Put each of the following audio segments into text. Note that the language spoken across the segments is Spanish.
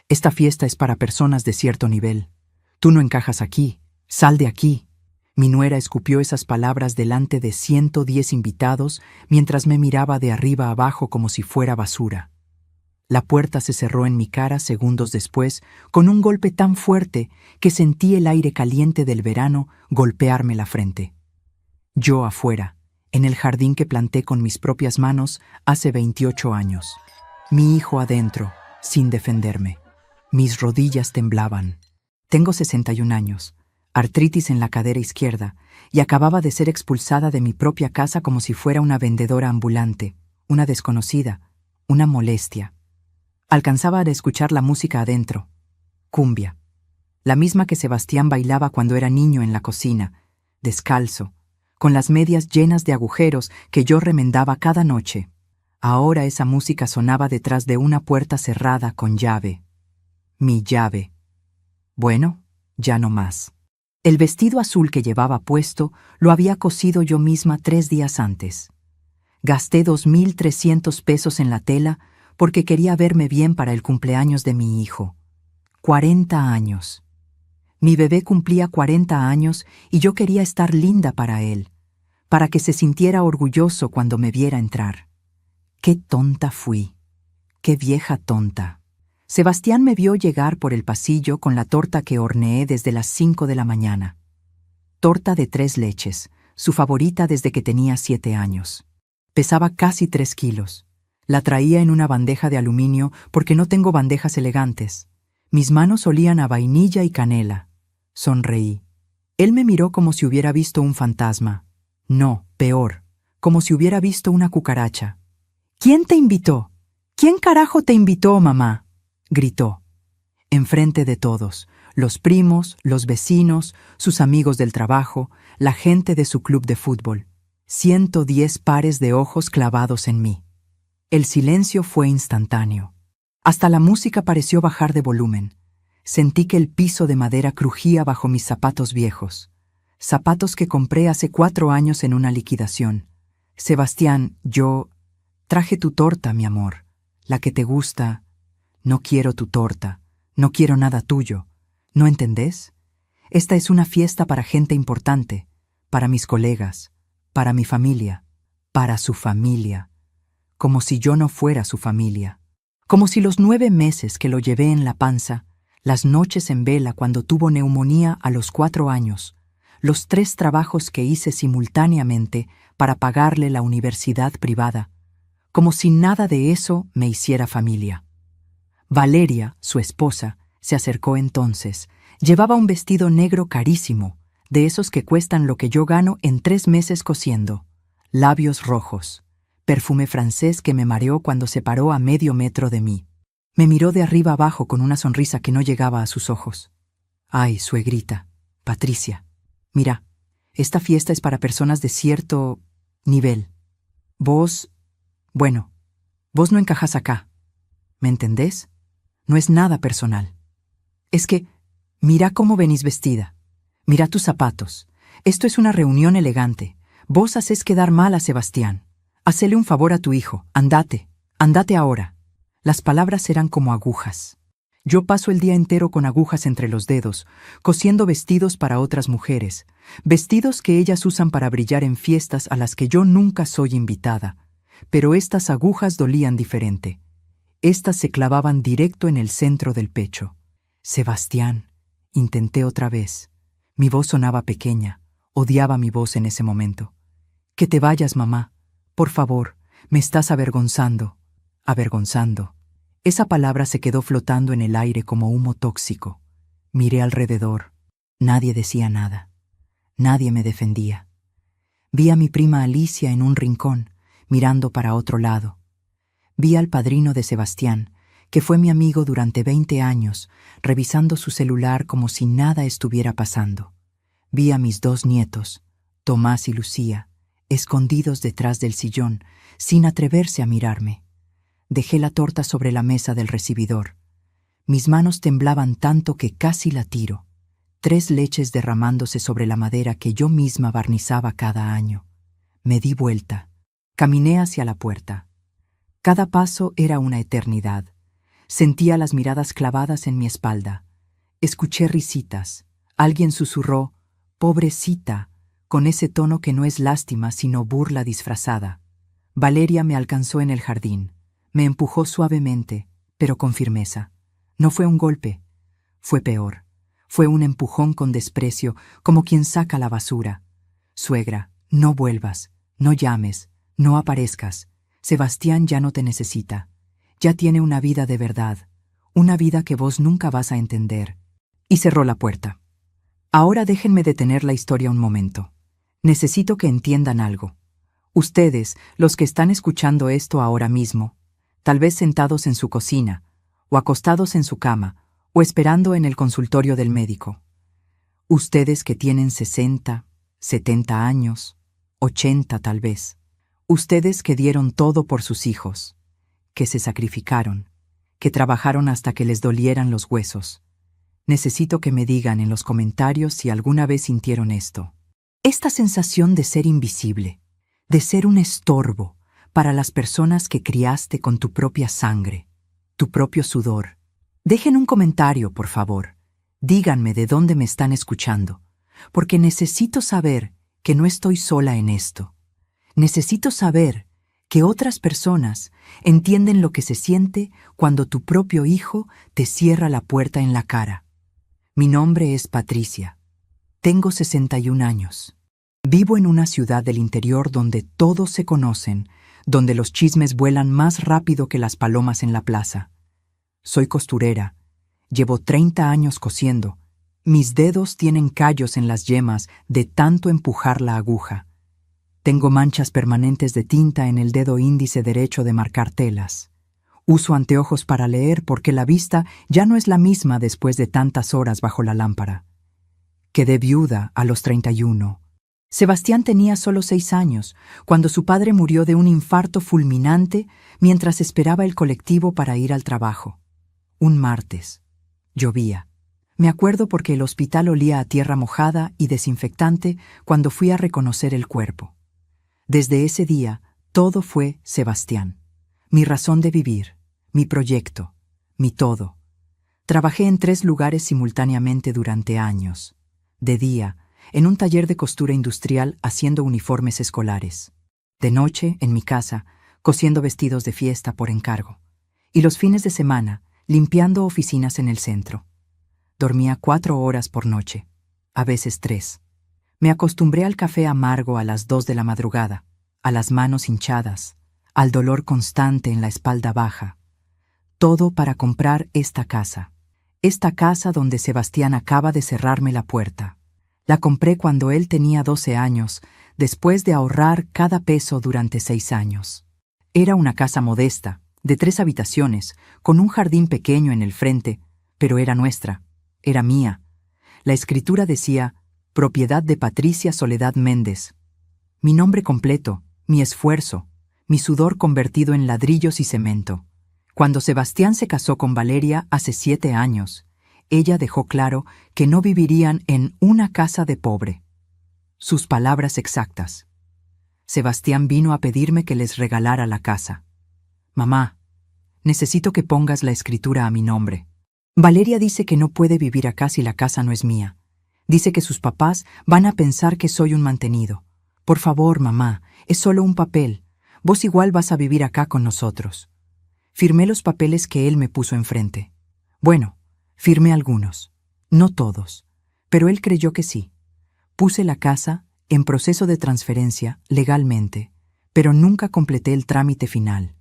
Esta fiesta es para personas de cierto nivel. Tú no encajas aquí. Sal de aquí. Mi nuera escupió esas palabras delante de 110 invitados mientras me miraba de arriba abajo como si fuera basura. La puerta se cerró en mi cara segundos después con un golpe tan fuerte que sentí el aire caliente del verano golpearme la frente. Yo afuera, en el jardín que planté con mis propias manos hace 28 años. Mi hijo adentro, sin defenderme. Mis rodillas temblaban. Tengo 61 años, artritis en la cadera izquierda, y acababa de ser expulsada de mi propia casa como si fuera una vendedora ambulante, una desconocida, una molestia. Alcanzaba a escuchar la música adentro. Cumbia. La misma que Sebastián bailaba cuando era niño en la cocina, descalzo, con las medias llenas de agujeros que yo remendaba cada noche. Ahora esa música sonaba detrás de una puerta cerrada con llave. Mi llave. Bueno, ya no más. El vestido azul que llevaba puesto lo había cosido yo misma 3 días antes. Gasté 2.300 pesos en la tela porque quería verme bien para el cumpleaños de mi hijo. 40 años. Mi bebé cumplía 40 años y yo quería estar linda para él, para que se sintiera orgulloso cuando me viera entrar. ¡Qué tonta fui! ¡Qué vieja tonta! Sebastián me vio llegar por el pasillo con la torta que horneé desde las 5 de la mañana. Torta de 3 leches, su favorita desde que tenía 7 años. Pesaba casi 3 kilos. La traía en una bandeja de aluminio porque no tengo bandejas elegantes. Mis manos olían a vainilla y canela. Sonreí. Él me miró como si hubiera visto un fantasma. No, peor, como si hubiera visto una cucaracha. ¿Quién te invitó? ¿Quién carajo te invitó, mamá? Gritó. Enfrente de todos, los primos, los vecinos, sus amigos del trabajo, la gente de su club de fútbol. 110 pares de ojos clavados en mí. El silencio fue instantáneo. Hasta la música pareció bajar de volumen. Sentí que el piso de madera crujía bajo mis zapatos viejos. Zapatos que compré hace 4 años en una liquidación. Sebastián, yo... Traje tu torta, mi amor. La que te gusta. No quiero tu torta. No quiero nada tuyo. ¿No entendés? Esta es una fiesta para gente importante. Para mis colegas. Para mi familia. Para su familia. Como si yo no fuera su familia. Como si los 9 meses que lo llevé en la panza, las noches en vela cuando tuvo neumonía a los 4 años, los 3 trabajos que hice simultáneamente para pagarle la universidad privada, como si nada de eso me hiciera familia. Valeria, su esposa, se acercó entonces. Llevaba un vestido negro carísimo, de esos que cuestan lo que yo gano en 3 meses cosiendo. Labios rojos. Perfume francés que me mareó cuando se paró a medio metro de mí. Me miró de arriba abajo con una sonrisa que no llegaba a sus ojos. Ay, suegrita, Patricia, mira, esta fiesta es para personas de cierto nivel. Vos, bueno, vos no encajas acá. ¿Me entendés? No es nada personal. Es que, mira cómo venís vestida. Mira tus zapatos. Esto es una reunión elegante. Vos hacés quedar mal a Sebastián. Hacele un favor a tu hijo. Andate. Andate ahora. Las palabras eran como agujas. Yo paso el día entero con agujas entre los dedos, cosiendo vestidos para otras mujeres, vestidos que ellas usan para brillar en fiestas a las que yo nunca soy invitada. Pero estas agujas dolían diferente. Estas se clavaban directo en el centro del pecho. Sebastián, intenté otra vez. Mi voz sonaba pequeña. Odiaba mi voz en ese momento. Que te vayas, mamá. Por favor, me estás avergonzando. Avergonzando. Esa palabra se quedó flotando en el aire como humo tóxico. Miré alrededor. Nadie decía nada. Nadie me defendía. Vi a mi prima Alicia en un rincón, mirando para otro lado. Vi al padrino de Sebastián, que fue mi amigo durante 20 años, revisando su celular como si nada estuviera pasando. Vi a mis 2 nietos, Tomás y Lucía, escondidos detrás del sillón, sin atreverse a mirarme. Dejé la torta sobre la mesa del recibidor. Mis manos temblaban tanto que casi la tiro. 3 leches derramándose sobre la madera que yo misma barnizaba cada año. Me di vuelta. Caminé hacia la puerta. Cada paso era una eternidad. Sentía las miradas clavadas en mi espalda. Escuché risitas. Alguien susurró, «Pobrecita», con ese tono que no es lástima sino burla disfrazada. Valeria me alcanzó en el jardín. Me empujó suavemente, pero con firmeza. No fue un golpe. Fue peor. Fue un empujón con desprecio, como quien saca la basura. «Suegra, no vuelvas, no llames, no aparezcas. Sebastián ya no te necesita. Ya tiene una vida de verdad, una vida que vos nunca vas a entender». Y cerró la puerta. Ahora déjenme detener la historia un momento. Necesito que entiendan algo. Ustedes, los que están escuchando esto ahora mismo, tal vez sentados en su cocina, o acostados en su cama, o esperando en el consultorio del médico. Ustedes que tienen 60, 70 años, 80 tal vez. Ustedes que dieron todo por sus hijos, que se sacrificaron, que trabajaron hasta que les dolieran los huesos. Necesito que me digan en los comentarios si alguna vez sintieron esto. Esta sensación de ser invisible, de ser un estorbo para las personas que criaste con tu propia sangre, tu propio sudor. Dejen un comentario, por favor. Díganme de dónde me están escuchando, porque necesito saber que no estoy sola en esto. Necesito saber que otras personas entienden lo que se siente cuando tu propio hijo te cierra la puerta en la cara. Mi nombre es Patricia. Tengo 61 años. Vivo en una ciudad del interior donde todos se conocen, donde los chismes vuelan más rápido que las palomas en la plaza. Soy costurera. Llevo 30 años cosiendo. Mis dedos tienen callos en las yemas de tanto empujar la aguja. Tengo manchas permanentes de tinta en el dedo índice derecho de marcar telas. Uso anteojos para leer porque la vista ya no es la misma después de tantas horas bajo la lámpara. Quedé viuda a los 31. Sebastián tenía solo 6 años, cuando su padre murió de un infarto fulminante mientras esperaba el colectivo para ir al trabajo. Un martes. Llovía. Me acuerdo porque el hospital olía a tierra mojada y desinfectante cuando fui a reconocer el cuerpo. Desde ese día, todo fue Sebastián. Mi razón de vivir, mi proyecto, mi todo. Trabajé en 3 lugares simultáneamente durante años. De día, en un taller de costura industrial haciendo uniformes escolares. De noche, en mi casa, cosiendo vestidos de fiesta por encargo. Y los fines de semana, limpiando oficinas en el centro. Dormía 4 horas por noche, a veces 3. Me acostumbré al café amargo a las 2 de la madrugada, a las manos hinchadas, al dolor constante en la espalda baja. Todo para comprar esta casa donde Sebastián acaba de cerrarme la puerta. La compré cuando él tenía 12 años, después de ahorrar cada peso durante 6 años. Era una casa modesta, de 3 habitaciones, con un jardín pequeño en el frente, pero era nuestra, era mía. La escritura decía, propiedad de Patricia Soledad Méndez. Mi nombre completo, mi esfuerzo, mi sudor convertido en ladrillos y cemento. Cuando Sebastián se casó con Valeria hace 7 años, ella dejó claro que no vivirían en una casa de pobre. Sus palabras exactas. Sebastián vino a pedirme que les regalara la casa. Mamá, necesito que pongas la escritura a mi nombre. Valeria dice que no puede vivir acá si la casa no es mía. Dice que sus papás van a pensar que soy un mantenido. Por favor, mamá, es solo un papel. Vos igual vas a vivir acá con nosotros. Firmé los papeles que él me puso enfrente. Bueno, firmé algunos, no todos, pero él creyó que sí. Puse la casa en proceso de transferencia legalmente, pero nunca completé el trámite final.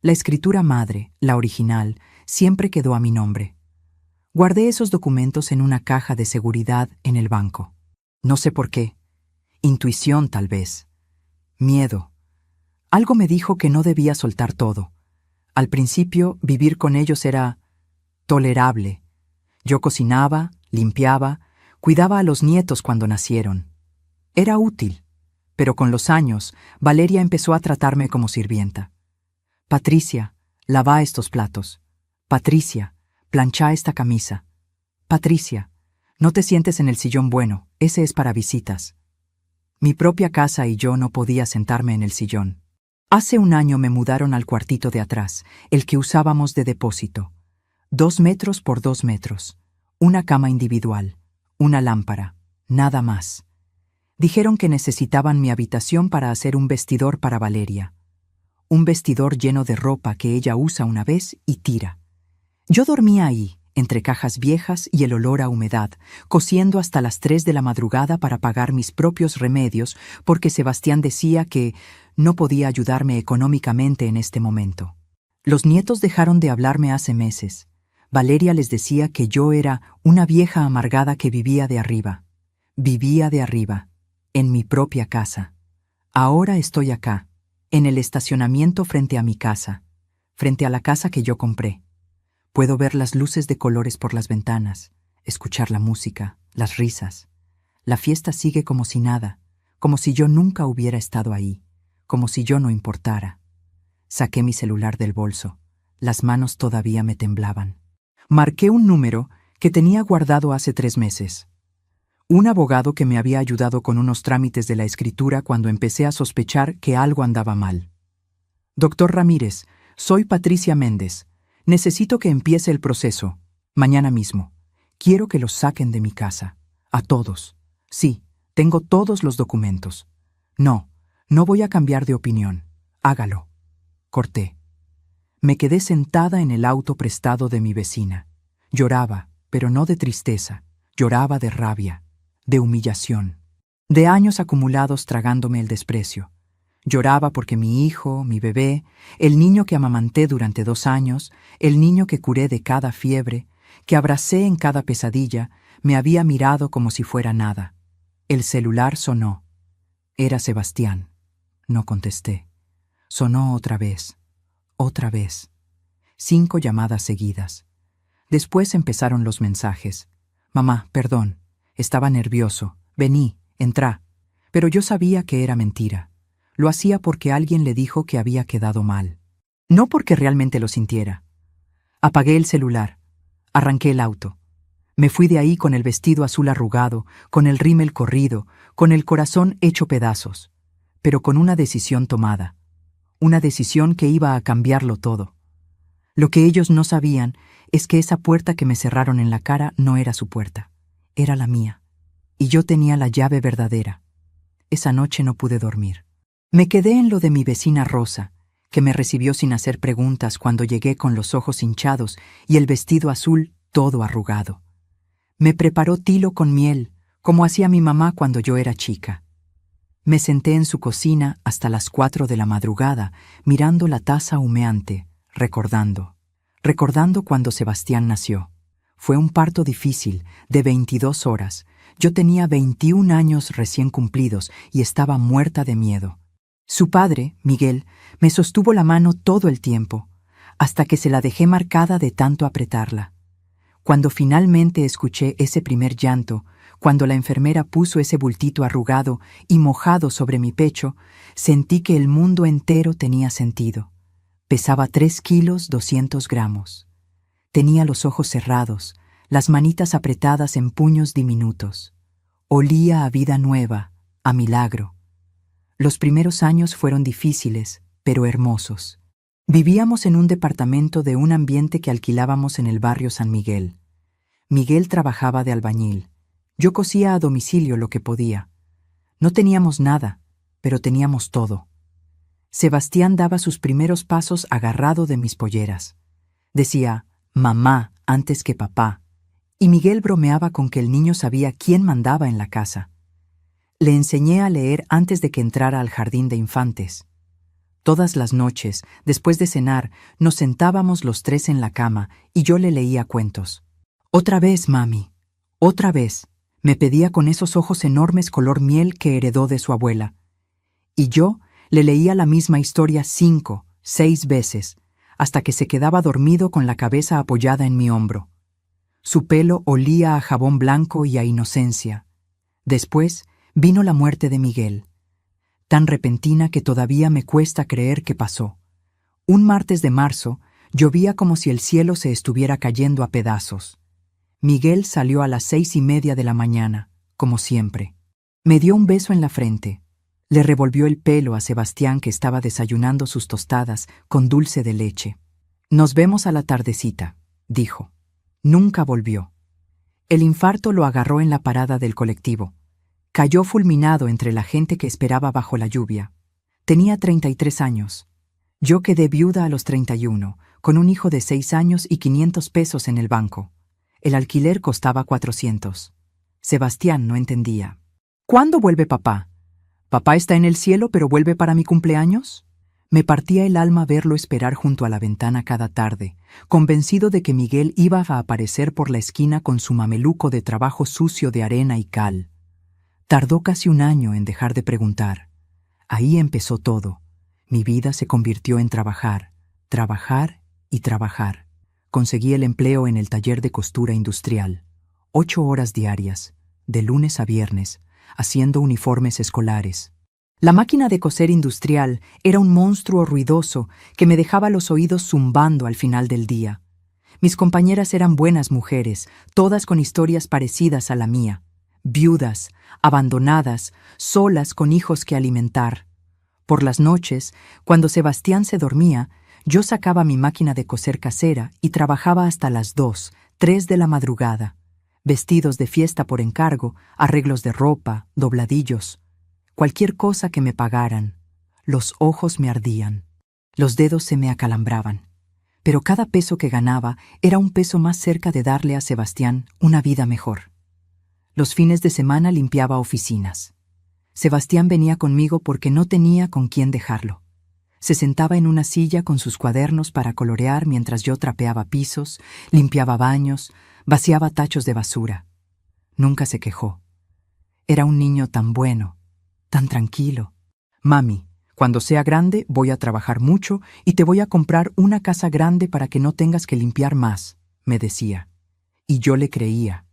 La escritura madre, la original, siempre quedó a mi nombre. Guardé esos documentos en una caja de seguridad en el banco. No sé por qué. Intuición, tal vez. Miedo. Algo me dijo que no debía soltar todo. Al principio, vivir con ellos era tolerable. Yo cocinaba, limpiaba, cuidaba a los nietos cuando nacieron. Era útil, pero con los años, Valeria empezó a tratarme como sirvienta. Patricia, lava estos platos. Patricia, plancha esta camisa. Patricia, no te sientes en el sillón bueno, ese es para visitas. Mi propia casa y yo no podía sentarme en el sillón. Hace un año me mudaron al cuartito de atrás, el que usábamos de depósito. 2 metros por 2 metros, una cama individual, una lámpara, nada más. Dijeron que necesitaban mi habitación para hacer un vestidor para Valeria. Un vestidor lleno de ropa que ella usa una vez y tira. Yo dormía ahí, entre cajas viejas y el olor a humedad, cosiendo hasta las 3 de la madrugada para pagar mis propios remedios, porque Sebastián decía que no podía ayudarme económicamente en este momento. Los nietos dejaron de hablarme hace meses. Valeria les decía que yo era una vieja amargada que vivía de arriba. Vivía de arriba, en mi propia casa. Ahora estoy acá, en el estacionamiento frente a mi casa, frente a la casa que yo compré. Puedo ver las luces de colores por las ventanas, escuchar la música, las risas. La fiesta sigue como si nada, como si yo nunca hubiera estado ahí, como si yo no importara. Saqué mi celular del bolso. Las manos todavía me temblaban. Marqué un número que tenía guardado hace 3 meses. Un abogado que me había ayudado con unos trámites de la escritura cuando empecé a sospechar que algo andaba mal. Doctor Ramírez, soy Patricia Méndez. Necesito que empiece el proceso, mañana mismo. Quiero que los saquen de mi casa. A todos. Sí, tengo todos los documentos. No voy a cambiar de opinión. Hágalo. Corté. Me quedé sentada en el auto prestado de mi vecina. Lloraba, pero no de tristeza. Lloraba de rabia, de humillación, de años acumulados tragándome el desprecio. Lloraba porque mi hijo, mi bebé, el niño que amamanté durante 2 años, el niño que curé de cada fiebre, que abracé en cada pesadilla, me había mirado como si fuera nada. El celular sonó. Era Sebastián. No contesté. Sonó otra vez. Otra vez. 5 llamadas seguidas. Después empezaron los mensajes. Mamá, perdón. Estaba nervioso. Vení, entrá. Pero yo sabía que era mentira. Lo hacía porque alguien le dijo que había quedado mal. No porque realmente lo sintiera. Apagué el celular. Arranqué el auto. Me fui de ahí con el vestido azul arrugado, con el rímel corrido, con el corazón hecho pedazos, pero con una decisión tomada. Una decisión que iba a cambiarlo todo. Lo que ellos no sabían es que esa puerta que me cerraron en la cara no era su puerta. Era la mía. Y yo tenía la llave verdadera. Esa noche no pude dormir. Me quedé en lo de mi vecina Rosa, que me recibió sin hacer preguntas cuando llegué con los ojos hinchados y el vestido azul todo arrugado. Me preparó tilo con miel, como hacía mi mamá cuando yo era chica. Me senté en su cocina hasta las 4 de la madrugada, mirando la taza humeante, recordando cuando Sebastián nació. Fue un parto difícil, de 22 horas. Yo tenía 21 años recién cumplidos y estaba muerta de miedo. Su padre, Miguel, me sostuvo la mano todo el tiempo, hasta que se la dejé marcada de tanto apretarla. Cuando finalmente escuché ese primer llanto, cuando la enfermera puso ese bultito arrugado y mojado sobre mi pecho, sentí que el mundo entero tenía sentido. Pesaba 3 kilos 200 gramos. Tenía los ojos cerrados, las manitas apretadas en puños diminutos. Olía a vida nueva, a milagro. Los primeros años fueron difíciles, pero hermosos. Vivíamos en un departamento de un ambiente que alquilábamos en el barrio San Miguel. Miguel trabajaba de albañil. Yo cosía a domicilio lo que podía. No teníamos nada, pero teníamos todo. Sebastián daba sus primeros pasos agarrado de mis polleras. Decía, mamá, antes que papá. Y Miguel bromeaba con que el niño sabía quién mandaba en la casa. Le enseñé a leer antes de que entrara al jardín de infantes. Todas las noches, después de cenar, nos sentábamos los 3 en la cama y yo le leía cuentos. Otra vez, mami. Otra vez. Me pedía con esos ojos enormes color miel que heredó de su abuela. Y yo le leía la misma historia 5, 6 veces, hasta que se quedaba dormido con la cabeza apoyada en mi hombro. Su pelo olía a jabón blanco y a inocencia. Después vino la muerte de Miguel, tan repentina que todavía me cuesta creer que pasó. Un martes de marzo llovía como si el cielo se estuviera cayendo a pedazos. Miguel salió a las 6:30 de la mañana, como siempre. Me dio un beso en la frente. Le revolvió el pelo a Sebastián, que estaba desayunando sus tostadas con dulce de leche. Nos vemos a la tardecita. dijo. Nunca volvió. El infarto lo agarró en la parada del colectivo. Cayó fulminado entre la gente que esperaba bajo la lluvia. Tenía 33 años. Yo quedé viuda a los 31, con un hijo de 6 años y 500 pesos en el banco. El alquiler costaba 400. Sebastián no entendía. ¿Cuándo vuelve papá? ¿Papá está en el cielo pero vuelve para mi cumpleaños? Me partía el alma verlo esperar junto a la ventana cada tarde, convencido de que Miguel iba a aparecer por la esquina con su mameluco de trabajo sucio de arena y cal. Tardó casi un año en dejar de preguntar. Ahí empezó todo. Mi vida se convirtió en trabajar, trabajar y trabajar. Conseguí el empleo en el taller de costura industrial. 8 horas diarias, de lunes a viernes, haciendo uniformes escolares. La máquina de coser industrial era un monstruo ruidoso que me dejaba los oídos zumbando al final del día. Mis compañeras eran buenas mujeres, todas con historias parecidas a la mía. Viudas, abandonadas, solas con hijos que alimentar. Por las noches, cuando Sebastián se dormía, yo sacaba mi máquina de coser casera y trabajaba hasta las 2, 3 de la madrugada. Vestidos de fiesta por encargo, arreglos de ropa, dobladillos. Cualquier cosa que me pagaran. Los ojos me ardían. Los dedos se me acalambraban. Pero cada peso que ganaba era un peso más cerca de darle a Sebastián una vida mejor. Los fines de semana limpiaba oficinas. Sebastián venía conmigo porque no tenía con quién dejarlo. Se sentaba en una silla con sus cuadernos para colorear mientras yo trapeaba pisos, limpiaba baños, vaciaba tachos de basura. Nunca se quejó. Era un niño tan bueno, tan tranquilo. Mami, cuando sea grande voy a trabajar mucho y te voy a comprar una casa grande para que no tengas que limpiar más, me decía. Y yo le creía.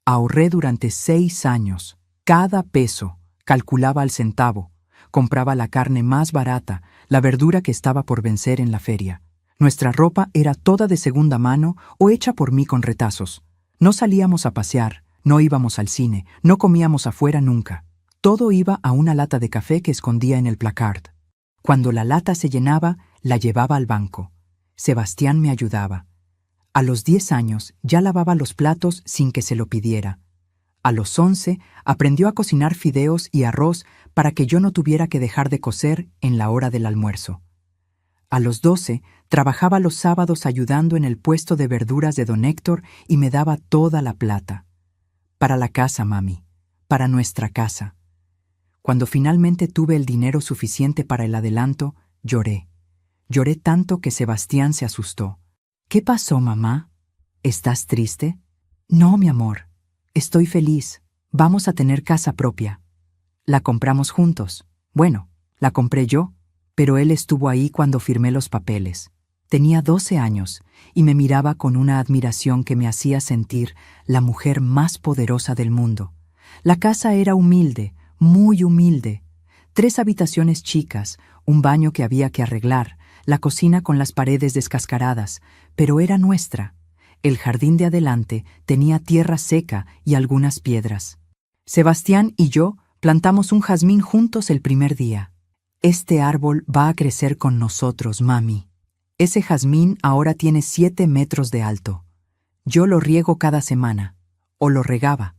Ahorré durante 6 años, cada peso. Calculaba al centavo, compraba la carne más barata, la verdura que estaba por vencer en la feria. Nuestra ropa era toda de segunda mano o hecha por mí con retazos. No salíamos a pasear, no íbamos al cine, no comíamos afuera nunca. Todo iba a una lata de café que escondía en el placard. Cuando la lata se llenaba, la llevaba al banco. Sebastián me ayudaba. A los 10 años ya lavaba los platos sin que se lo pidiera. A los 11 aprendió a cocinar fideos y arroz para que yo no tuviera que dejar de coser en la hora del almuerzo. A los 12 trabajaba los sábados ayudando en el puesto de verduras de don Héctor y me daba toda la plata. Para la casa, mami, para nuestra casa. Cuando finalmente tuve el dinero suficiente para el adelanto, lloré. Lloré tanto que Sebastián se asustó. ¿Qué pasó, mamá? ¿Estás triste? No, mi amor. Estoy feliz. Vamos a tener casa propia. La compramos juntos. Bueno, la compré yo, pero él estuvo ahí cuando firmé los papeles. Tenía 12 años y me miraba con una admiración que me hacía sentir la mujer más poderosa del mundo. La casa era humilde, muy humilde. 3 habitaciones chicas, un baño que había que arreglar, la cocina con las paredes descascaradas, pero era nuestra. El jardín de adelante tenía tierra seca y algunas piedras. Sebastián y yo plantamos un jazmín juntos el primer día. Este árbol va a crecer con nosotros, mami. Ese jazmín ahora tiene 7 metros de alto. Yo lo riego cada semana, o lo regaba,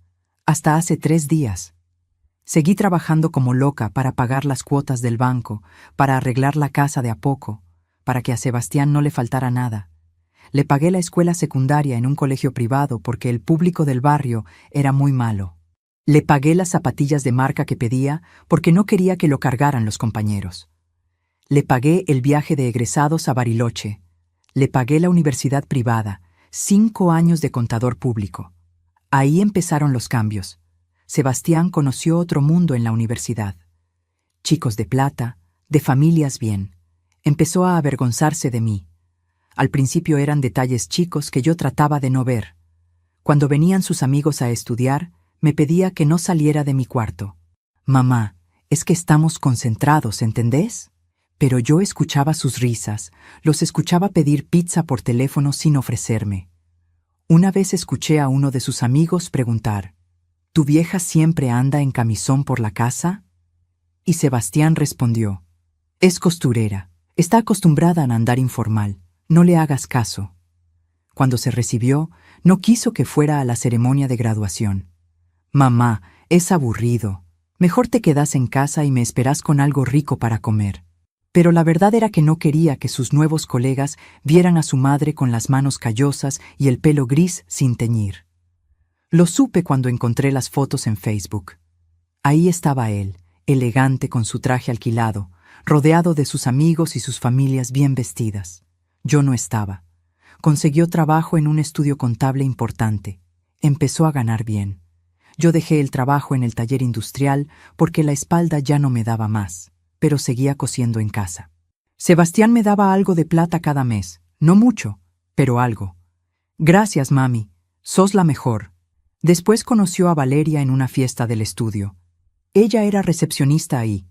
hasta hace 3 días. Seguí trabajando como loca para pagar las cuotas del banco, para arreglar la casa de a poco, para que a Sebastián no le faltara nada. Le pagué la escuela secundaria en un colegio privado porque el público del barrio era muy malo. Le pagué las zapatillas de marca que pedía porque no quería que lo cargaran los compañeros. Le pagué el viaje de egresados a Bariloche. Le pagué la universidad privada, 5 años de contador público. Ahí empezaron los cambios. Sebastián conoció otro mundo en la universidad. Chicos de plata, de familias bien. Empezó a avergonzarse de mí. Al principio eran detalles chicos que yo trataba de no ver. Cuando venían sus amigos a estudiar, me pedía que no saliera de mi cuarto. Mamá, es que estamos concentrados, ¿entendés? Pero yo escuchaba sus risas, los escuchaba pedir pizza por teléfono sin ofrecerme. Una vez escuché a uno de sus amigos preguntar, ¿tu vieja siempre anda en camisón por la casa? Y Sebastián respondió, es costurera, está acostumbrada a andar informal. No le hagas caso. Cuando se recibió, no quiso que fuera a la ceremonia de graduación. «Mamá, es aburrido. Mejor te quedas en casa y me esperas con algo rico para comer». Pero la verdad era que no quería que sus nuevos colegas vieran a su madre con las manos callosas y el pelo gris sin teñir. Lo supe cuando encontré las fotos en Facebook. Ahí estaba él, elegante con su traje alquilado, rodeado de sus amigos y sus familias bien vestidas. Yo no estaba. Consiguió trabajo en un estudio contable importante. Empezó a ganar bien. Yo dejé el trabajo en el taller industrial porque la espalda ya no me daba más, pero seguía cosiendo en casa. Sebastián me daba algo de plata cada mes, no mucho, pero algo. «Gracias, mami, sos la mejor». Después conoció a Valeria en una fiesta del estudio. Ella era recepcionista ahí,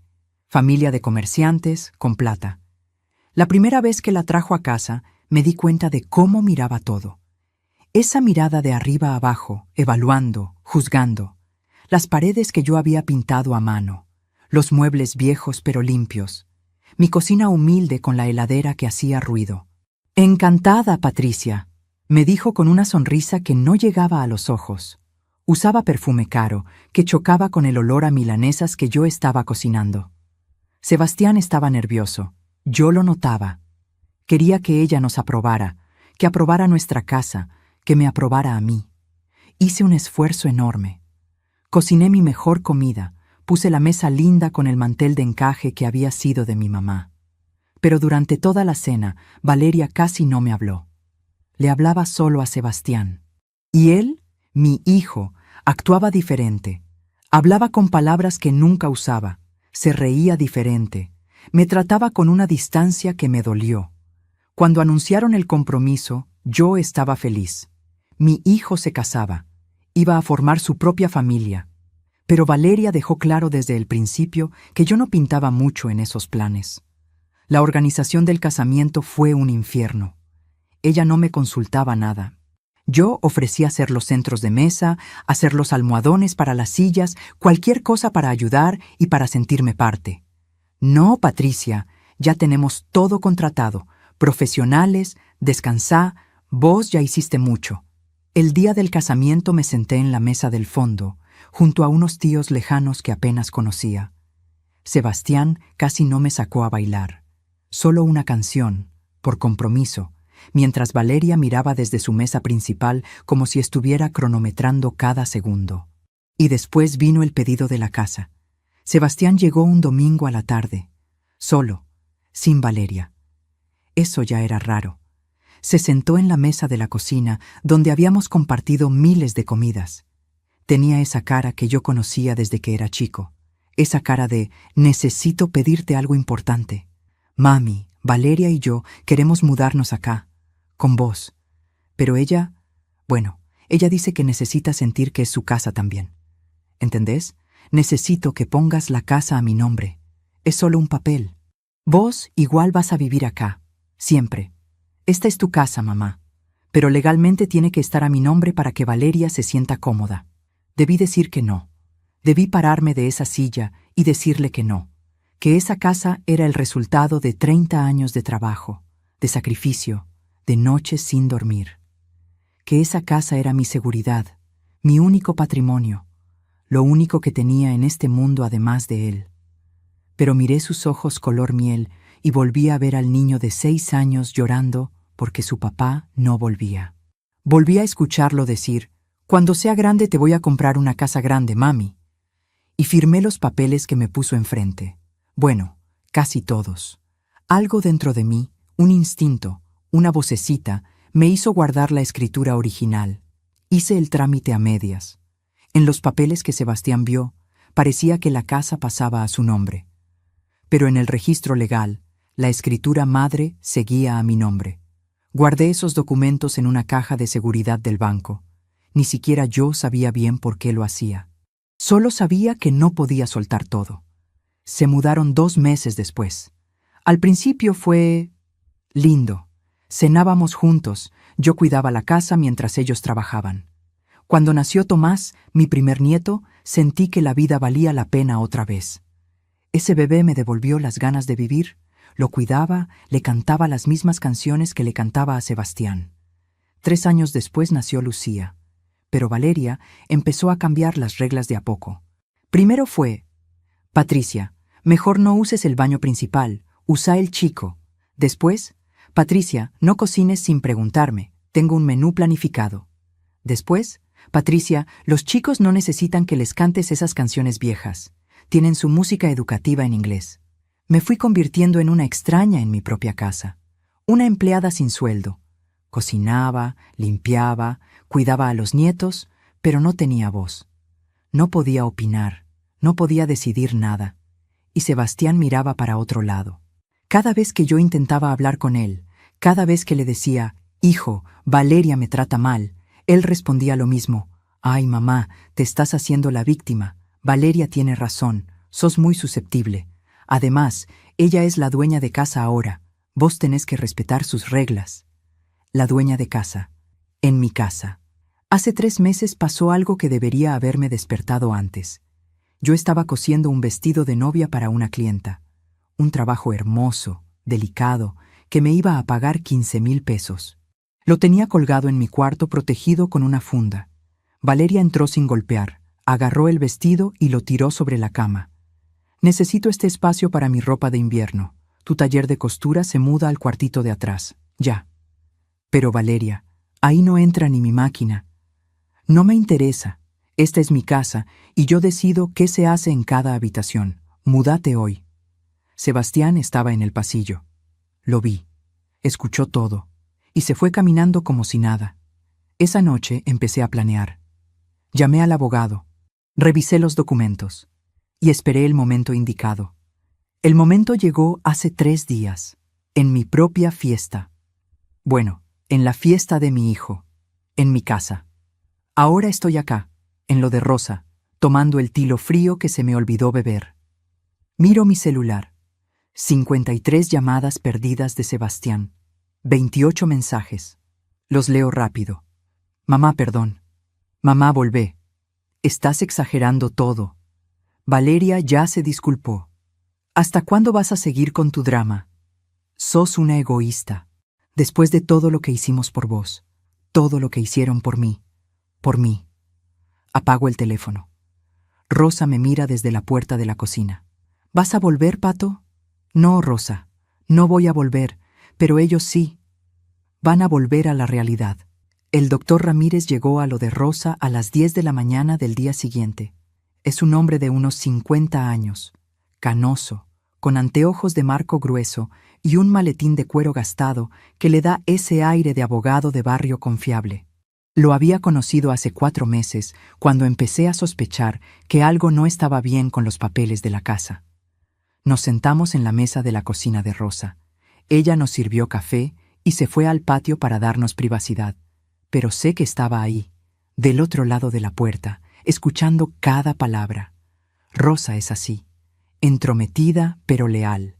familia de comerciantes, con plata. La primera vez que la trajo a casa, me di cuenta de cómo miraba todo. Esa mirada de arriba a abajo, evaluando, juzgando. Las paredes que yo había pintado a mano. Los muebles viejos pero limpios. Mi cocina humilde con la heladera que hacía ruido. «Encantada, Patricia», me dijo con una sonrisa que no llegaba a los ojos. Usaba perfume caro, que chocaba con el olor a milanesas que yo estaba cocinando. Sebastián estaba nervioso. Yo lo notaba. Quería que ella nos aprobara, que aprobara nuestra casa, que me aprobara a mí. Hice un esfuerzo enorme. Cociné mi mejor comida, puse la mesa linda con el mantel de encaje que había sido de mi mamá. Pero durante toda la cena, Valeria casi no me habló. Le hablaba solo a Sebastián. Y él, mi hijo, actuaba diferente. Hablaba con palabras que nunca usaba. Se reía diferente. Me trataba con una distancia que me dolió. Cuando anunciaron el compromiso, yo estaba feliz. Mi hijo se casaba. Iba a formar su propia familia. Pero Valeria dejó claro desde el principio que yo no pintaba mucho en esos planes. La organización del casamiento fue un infierno. Ella no me consultaba nada. Yo ofrecía hacer los centros de mesa, hacer los almohadones para las sillas, cualquier cosa para ayudar y para sentirme parte. «No, Patricia, ya tenemos todo contratado. Profesionales, descansá, vos ya hiciste mucho». El día del casamiento me senté en la mesa del fondo, junto a unos tíos lejanos que apenas conocía. Sebastián casi no me sacó a bailar. Solo una canción, por compromiso, mientras Valeria miraba desde su mesa principal como si estuviera cronometrando cada segundo. Y después vino el pedido de la casa. Sebastián llegó un domingo a la tarde, solo, sin Valeria. Eso ya era raro. Se sentó en la mesa de la cocina, donde habíamos compartido miles de comidas. Tenía esa cara que yo conocía desde que era chico. Esa cara de «necesito pedirte algo importante. Mami, Valeria y yo queremos mudarnos acá, con vos». Pero ella, bueno, ella dice que necesita sentir que es su casa también. ¿Entendés? Necesito que pongas la casa a mi nombre. Es solo un papel. Vos igual vas a vivir acá, siempre. Esta es tu casa, mamá. Pero legalmente tiene que estar a mi nombre para que Valeria se sienta cómoda. Debí decir que no. Debí pararme de esa silla y decirle que no. Que esa casa era el resultado de 30 años de trabajo, de sacrificio, de noches sin dormir. Que esa casa era mi seguridad, mi único patrimonio, lo único que tenía en este mundo además de él. Pero miré sus ojos color miel y volví a ver al niño de 6 años llorando porque su papá no volvía. Volví a escucharlo decir: «Cuando sea grande te voy a comprar una casa grande, mami». Y firmé los papeles que me puso enfrente. Bueno, casi todos. Algo dentro de mí, un instinto, una vocecita, me hizo guardar la escritura original. Hice el trámite a medias. En los papeles que Sebastián vio, parecía que la casa pasaba a su nombre. Pero en el registro legal, la escritura madre seguía a mi nombre. Guardé esos documentos en una caja de seguridad del banco. Ni siquiera yo sabía bien por qué lo hacía. Solo sabía que no podía soltar todo. Se mudaron 2 meses después. Al principio fue lindo. Cenábamos juntos, yo cuidaba la casa mientras ellos trabajaban. Cuando nació Tomás, mi primer nieto, sentí que la vida valía la pena otra vez. Ese bebé me devolvió las ganas de vivir. Lo cuidaba, le cantaba las mismas canciones que le cantaba a Sebastián. 3 años después nació Lucía, pero Valeria empezó a cambiar las reglas de a poco. Primero fue: Patricia, mejor no uses el baño principal, usa el chico. Después: Patricia, no cocines sin preguntarme, tengo un menú planificado. Después: Patricia, los chicos no necesitan que les cantes esas canciones viejas, tienen su música educativa en inglés. Me fui convirtiendo en una extraña en mi propia casa, una empleada sin sueldo. Cocinaba, limpiaba, cuidaba a los nietos, pero no tenía voz. No podía opinar, no podía decidir nada. Y Sebastián miraba para otro lado. Cada vez que yo intentaba hablar con él, cada vez que le decía: «Hijo, Valeria me trata mal», él respondía lo mismo: «Ay, mamá, te estás haciendo la víctima. Valeria tiene razón, sos muy susceptible. Además, ella es la dueña de casa ahora. Vos tenés que respetar sus reglas». La dueña de casa. En mi casa. Hace 3 meses pasó algo que debería haberme despertado antes. Yo estaba cosiendo un vestido de novia para una clienta. Un trabajo hermoso, delicado, que me iba a pagar 15,000 pesos. Lo tenía colgado en mi cuarto protegido con una funda. Valeria entró sin golpear, agarró el vestido y lo tiró sobre la cama. «Necesito este espacio para mi ropa de invierno. Tu taller de costura se muda al cuartito de atrás. Ya». «Pero Valeria, ahí no entra ni mi máquina». «No me interesa. Esta es mi casa y yo decido qué se hace en cada habitación. Múdate hoy». Sebastián estaba en el pasillo. Lo vi. Escuchó todo. Y se fue caminando como si nada. Esa noche empecé a planear. Llamé al abogado. Revisé los documentos. Y esperé el momento indicado. El momento llegó hace 3 días. En mi propia fiesta. Bueno, en la fiesta de mi hijo. En mi casa. Ahora estoy acá, en lo de Rosa, tomando el tilo frío que se me olvidó beber. Miro mi celular. 53 llamadas perdidas de Sebastián. 28 mensajes. Los leo rápido. «Mamá, perdón. Mamá, volvé. Estás exagerando todo. Valeria ya se disculpó. ¿Hasta cuándo vas a seguir con tu drama? Sos una egoísta. Después de todo lo que hicimos por vos, todo lo que hicieron por mí. Apago el teléfono. Rosa me mira desde la puerta de la cocina. ¿Vas a volver, Pato? No, Rosa, no voy a volver, pero ellos sí. Van a volver a la realidad. El doctor Ramírez llegó a lo de Rosa a las 10 de la mañana del día siguiente. Es un hombre de unos 50 años, canoso, con anteojos de marco grueso y un maletín de cuero gastado que le da ese aire de abogado de barrio confiable. Lo había conocido hace 4 meses, cuando empecé a sospechar que algo no estaba bien con los papeles de la casa. Nos sentamos en la mesa de la cocina de Rosa. Ella nos sirvió café y se fue al patio para darnos privacidad. Pero sé que estaba ahí, del otro lado de la puerta, escuchando cada palabra. Rosa es así, entrometida pero leal.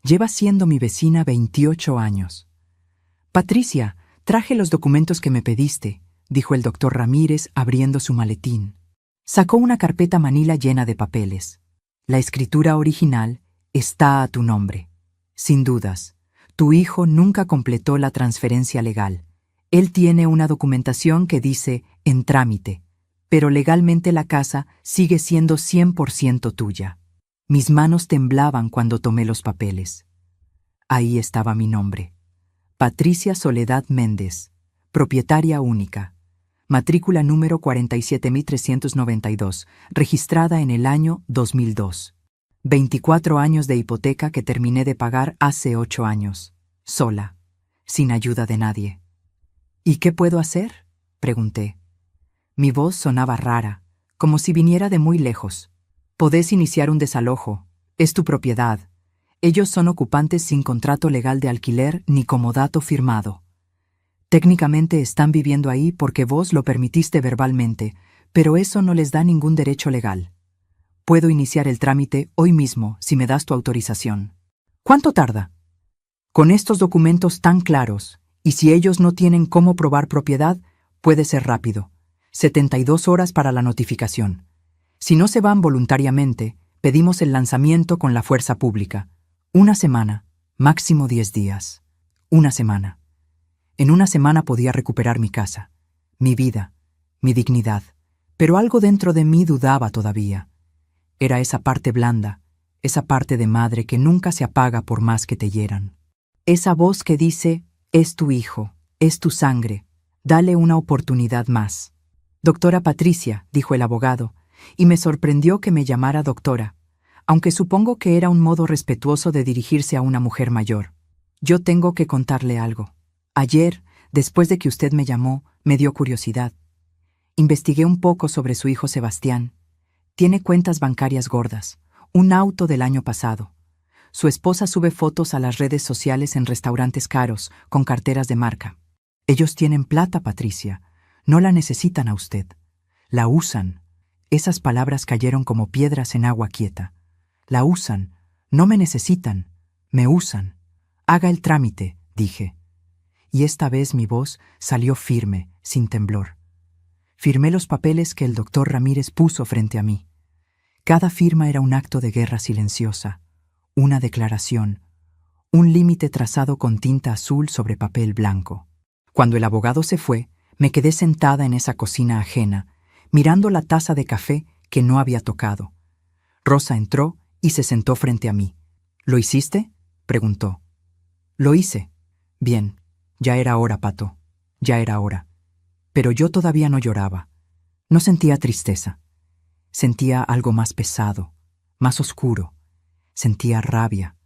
Lleva siendo mi vecina 28 años. «Patricia, traje los documentos que me pediste», dijo el doctor Ramírez abriendo su maletín. Sacó una carpeta manila llena de papeles. «La escritura original está a tu nombre. Sin dudas, tu hijo nunca completó la transferencia legal. Él tiene una documentación que dice «en trámite», pero legalmente la casa sigue siendo 100% tuya. Mis manos temblaban cuando tomé los papeles. Ahí estaba mi nombre. Patricia Soledad Méndez, propietaria única. Matrícula número 47.392, registrada en el año 2002. 24 años de hipoteca que terminé de pagar hace 8 años, sola, sin ayuda de nadie. «¿Y qué puedo hacer?», pregunté. Mi voz sonaba rara, como si viniera de muy lejos. «Podés iniciar un desalojo. Es tu propiedad. Ellos son ocupantes sin contrato legal de alquiler ni comodato firmado. Técnicamente están viviendo ahí porque vos lo permitiste verbalmente, pero eso no les da ningún derecho legal. Puedo iniciar el trámite hoy mismo si me das tu autorización». «¿Cuánto tarda?». «Con estos documentos tan claros, y si ellos no tienen cómo probar propiedad, puede ser rápido. 72 horas para la notificación. Si no se van voluntariamente, pedimos el lanzamiento con la fuerza pública. 1 semana, máximo 10 días. 1 semana». En una semana podía recuperar mi casa, mi vida, mi dignidad. Pero algo dentro de mí dudaba todavía. Era esa parte blanda, esa parte de madre que nunca se apaga por más que te hieran. Esa voz que dice, es tu hijo, es tu sangre, dale una oportunidad más. Doctora Patricia, dijo el abogado, y me sorprendió que me llamara doctora, aunque supongo que era un modo respetuoso de dirigirse a una mujer mayor. Yo tengo que contarle algo. Ayer, después de que usted me llamó, me dio curiosidad. Investigué un poco sobre su hijo Sebastián. Tiene cuentas bancarias gordas, un auto del año pasado. Su esposa sube fotos a las redes sociales en restaurantes caros, con carteras de marca. Ellos tienen plata, Patricia. No la necesitan a usted. La usan. Esas palabras cayeron como piedras en agua quieta. La usan. No me necesitan. Me usan. Haga el trámite, dije. Y esta vez mi voz salió firme, sin temblor. Firmé los papeles que el doctor Ramírez puso frente a mí. Cada firma era un acto de guerra silenciosa, una declaración, un límite trazado con tinta azul sobre papel blanco. Cuando el abogado se fue, me quedé sentada en esa cocina ajena, mirando la taza de café que no había tocado. Rosa entró y se sentó frente a mí. ¿Lo hiciste?, preguntó. Lo hice. Bien, ya era hora, Pato, ya era hora. Pero yo todavía no lloraba. No sentía tristeza. Sentía algo más pesado, más oscuro. Sentía rabia.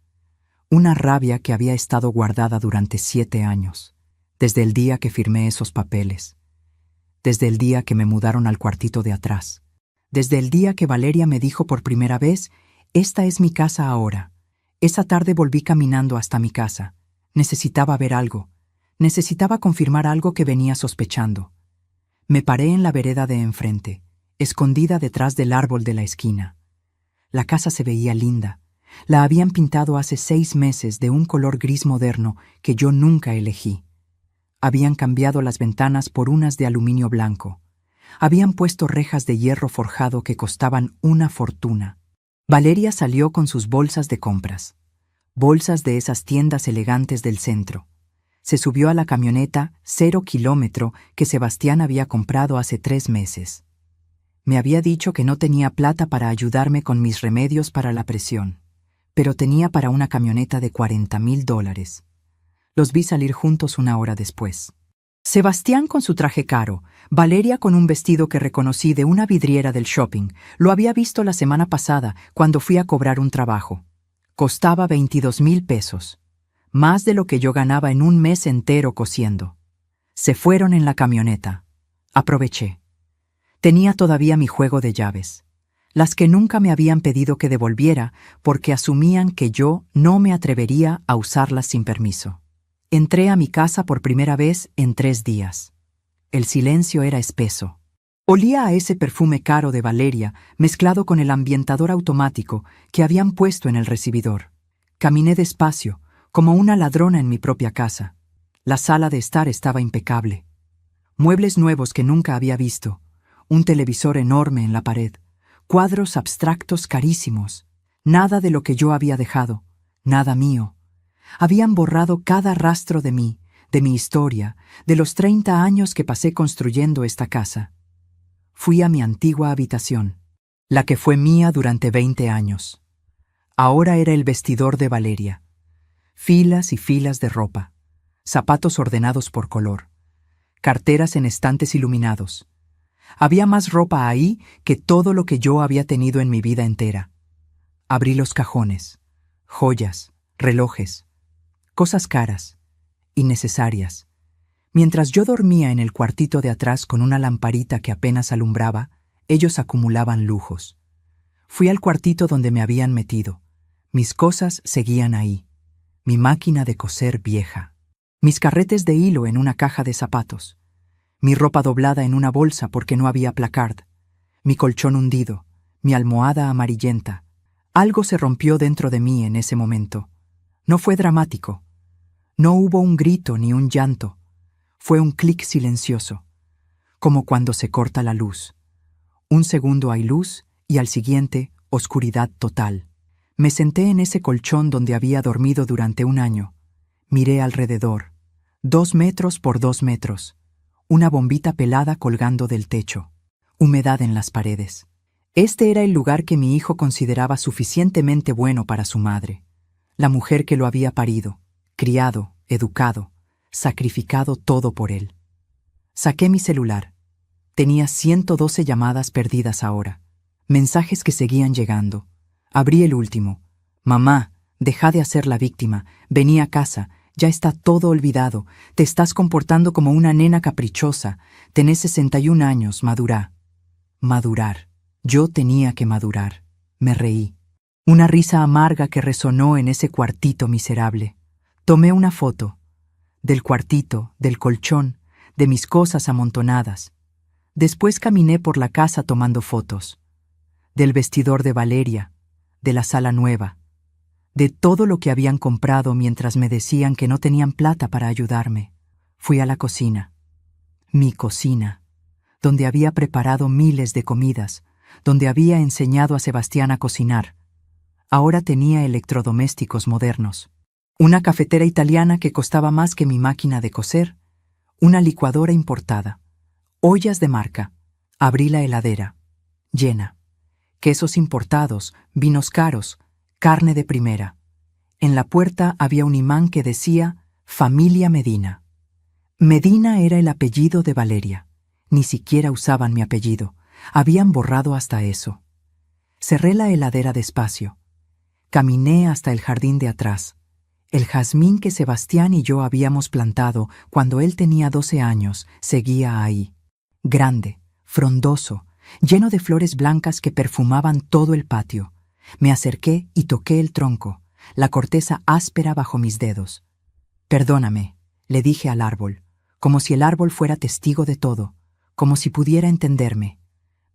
Una rabia que había estado guardada durante 7 años, desde el día que firmé esos papeles, desde el día que me mudaron al cuartito de atrás, desde el día que Valeria me dijo por primera vez, «Esta es mi casa ahora». Esa tarde volví caminando hasta mi casa. Necesitaba ver algo. Necesitaba confirmar algo que venía sospechando. Me paré en la vereda de enfrente, escondida detrás del árbol de la esquina. La casa se veía linda. La habían pintado hace 6 meses de un color gris moderno que yo nunca elegí. Habían cambiado las ventanas por unas de aluminio blanco. Habían puesto rejas de hierro forjado que costaban una fortuna. Valeria salió con sus bolsas de compras. Bolsas de esas tiendas elegantes del centro. Se subió a la camioneta 0 kilómetro que Sebastián había comprado hace 3 meses. Me había dicho que no tenía plata para ayudarme con mis remedios para la presión, pero tenía para una camioneta de $40,000. Los vi salir juntos 1 hora después. Sebastián con su traje caro, Valeria con un vestido que reconocí de una vidriera del shopping. Lo había visto la semana pasada cuando fui a cobrar un trabajo. Costaba $22,000. Más de lo que yo ganaba en un mes entero cosiendo. Se fueron en la camioneta. Aproveché. Tenía todavía mi juego de llaves, las que nunca me habían pedido que devolviera porque asumían que yo no me atrevería a usarlas sin permiso. Entré a mi casa por primera vez en 3 días. El silencio era espeso. Olía a ese perfume caro de Valeria mezclado con el ambientador automático que habían puesto en el recibidor. Caminé despacio, como una ladrona en mi propia casa. La sala de estar estaba impecable. Muebles nuevos que nunca había visto. Un televisor enorme en la pared. Cuadros abstractos carísimos. Nada de lo que yo había dejado. Nada mío. Habían borrado cada rastro de mí, de mi historia, de los 30 años que pasé construyendo esta casa. Fui a mi antigua habitación, la que fue mía durante 20 años. Ahora era el vestidor de Valeria. Filas y filas de ropa, zapatos ordenados por color, carteras en estantes iluminados. Había más ropa ahí que todo lo que yo había tenido en mi vida entera. Abrí los cajones, joyas, relojes, cosas caras, innecesarias. Mientras yo dormía en el cuartito de atrás con una lamparita que apenas alumbraba, ellos acumulaban lujos. Fui al cuartito donde me habían metido. Mis cosas seguían ahí. Mi máquina de coser vieja. Mis carretes de hilo en una caja de zapatos. Mi ropa doblada en una bolsa porque no había placard. Mi colchón hundido. Mi almohada amarillenta. Algo se rompió dentro de mí en ese momento. No fue dramático. No hubo un grito ni un llanto. Fue un clic silencioso, como cuando se corta la luz. Un segundo hay luz y al siguiente, oscuridad total. Me senté en ese colchón donde había dormido durante 1 año. Miré alrededor. 2 metros por 2 metros. Una bombita pelada colgando del techo. Humedad en las paredes. Este era el lugar que mi hijo consideraba suficientemente bueno para su madre. La mujer que lo había parido, criado, educado, sacrificado todo por él. Saqué mi celular. Tenía 112 llamadas perdidas ahora. Mensajes que seguían llegando. Abrí el último. Mamá, deja de hacer la víctima. Vení a casa. Ya está todo olvidado. Te estás comportando como una nena caprichosa. Tenés 61 años, madurá. Madurar. Yo tenía que madurar. Me reí. Una risa amarga que resonó en ese cuartito miserable. Tomé una foto. Del cuartito, del colchón, de mis cosas amontonadas. Después caminé por la casa tomando fotos. Del vestidor de Valeria, de la sala nueva, de todo lo que habían comprado mientras me decían que no tenían plata para ayudarme. Fui a la cocina. Mi cocina, donde había preparado miles de comidas, donde había enseñado a Sebastián a cocinar. Ahora tenía electrodomésticos modernos. Una cafetera italiana que costaba más que mi máquina de coser, una licuadora importada, ollas de marca. Abrí la heladera, llena. Quesos importados, vinos caros, carne de primera. En la puerta había un imán que decía Familia Medina. Medina era el apellido de Valeria. Ni siquiera usaban mi apellido. Habían borrado hasta eso. Cerré la heladera despacio. Caminé hasta el jardín de atrás. El jazmín que Sebastián y yo habíamos plantado cuando él tenía 12 años seguía ahí. Grande, frondoso, lleno de flores blancas que perfumaban todo el patio. Me acerqué y toqué el tronco, la corteza áspera bajo mis dedos. Perdóname, le dije al árbol, como si el árbol fuera testigo de todo, como si pudiera entenderme.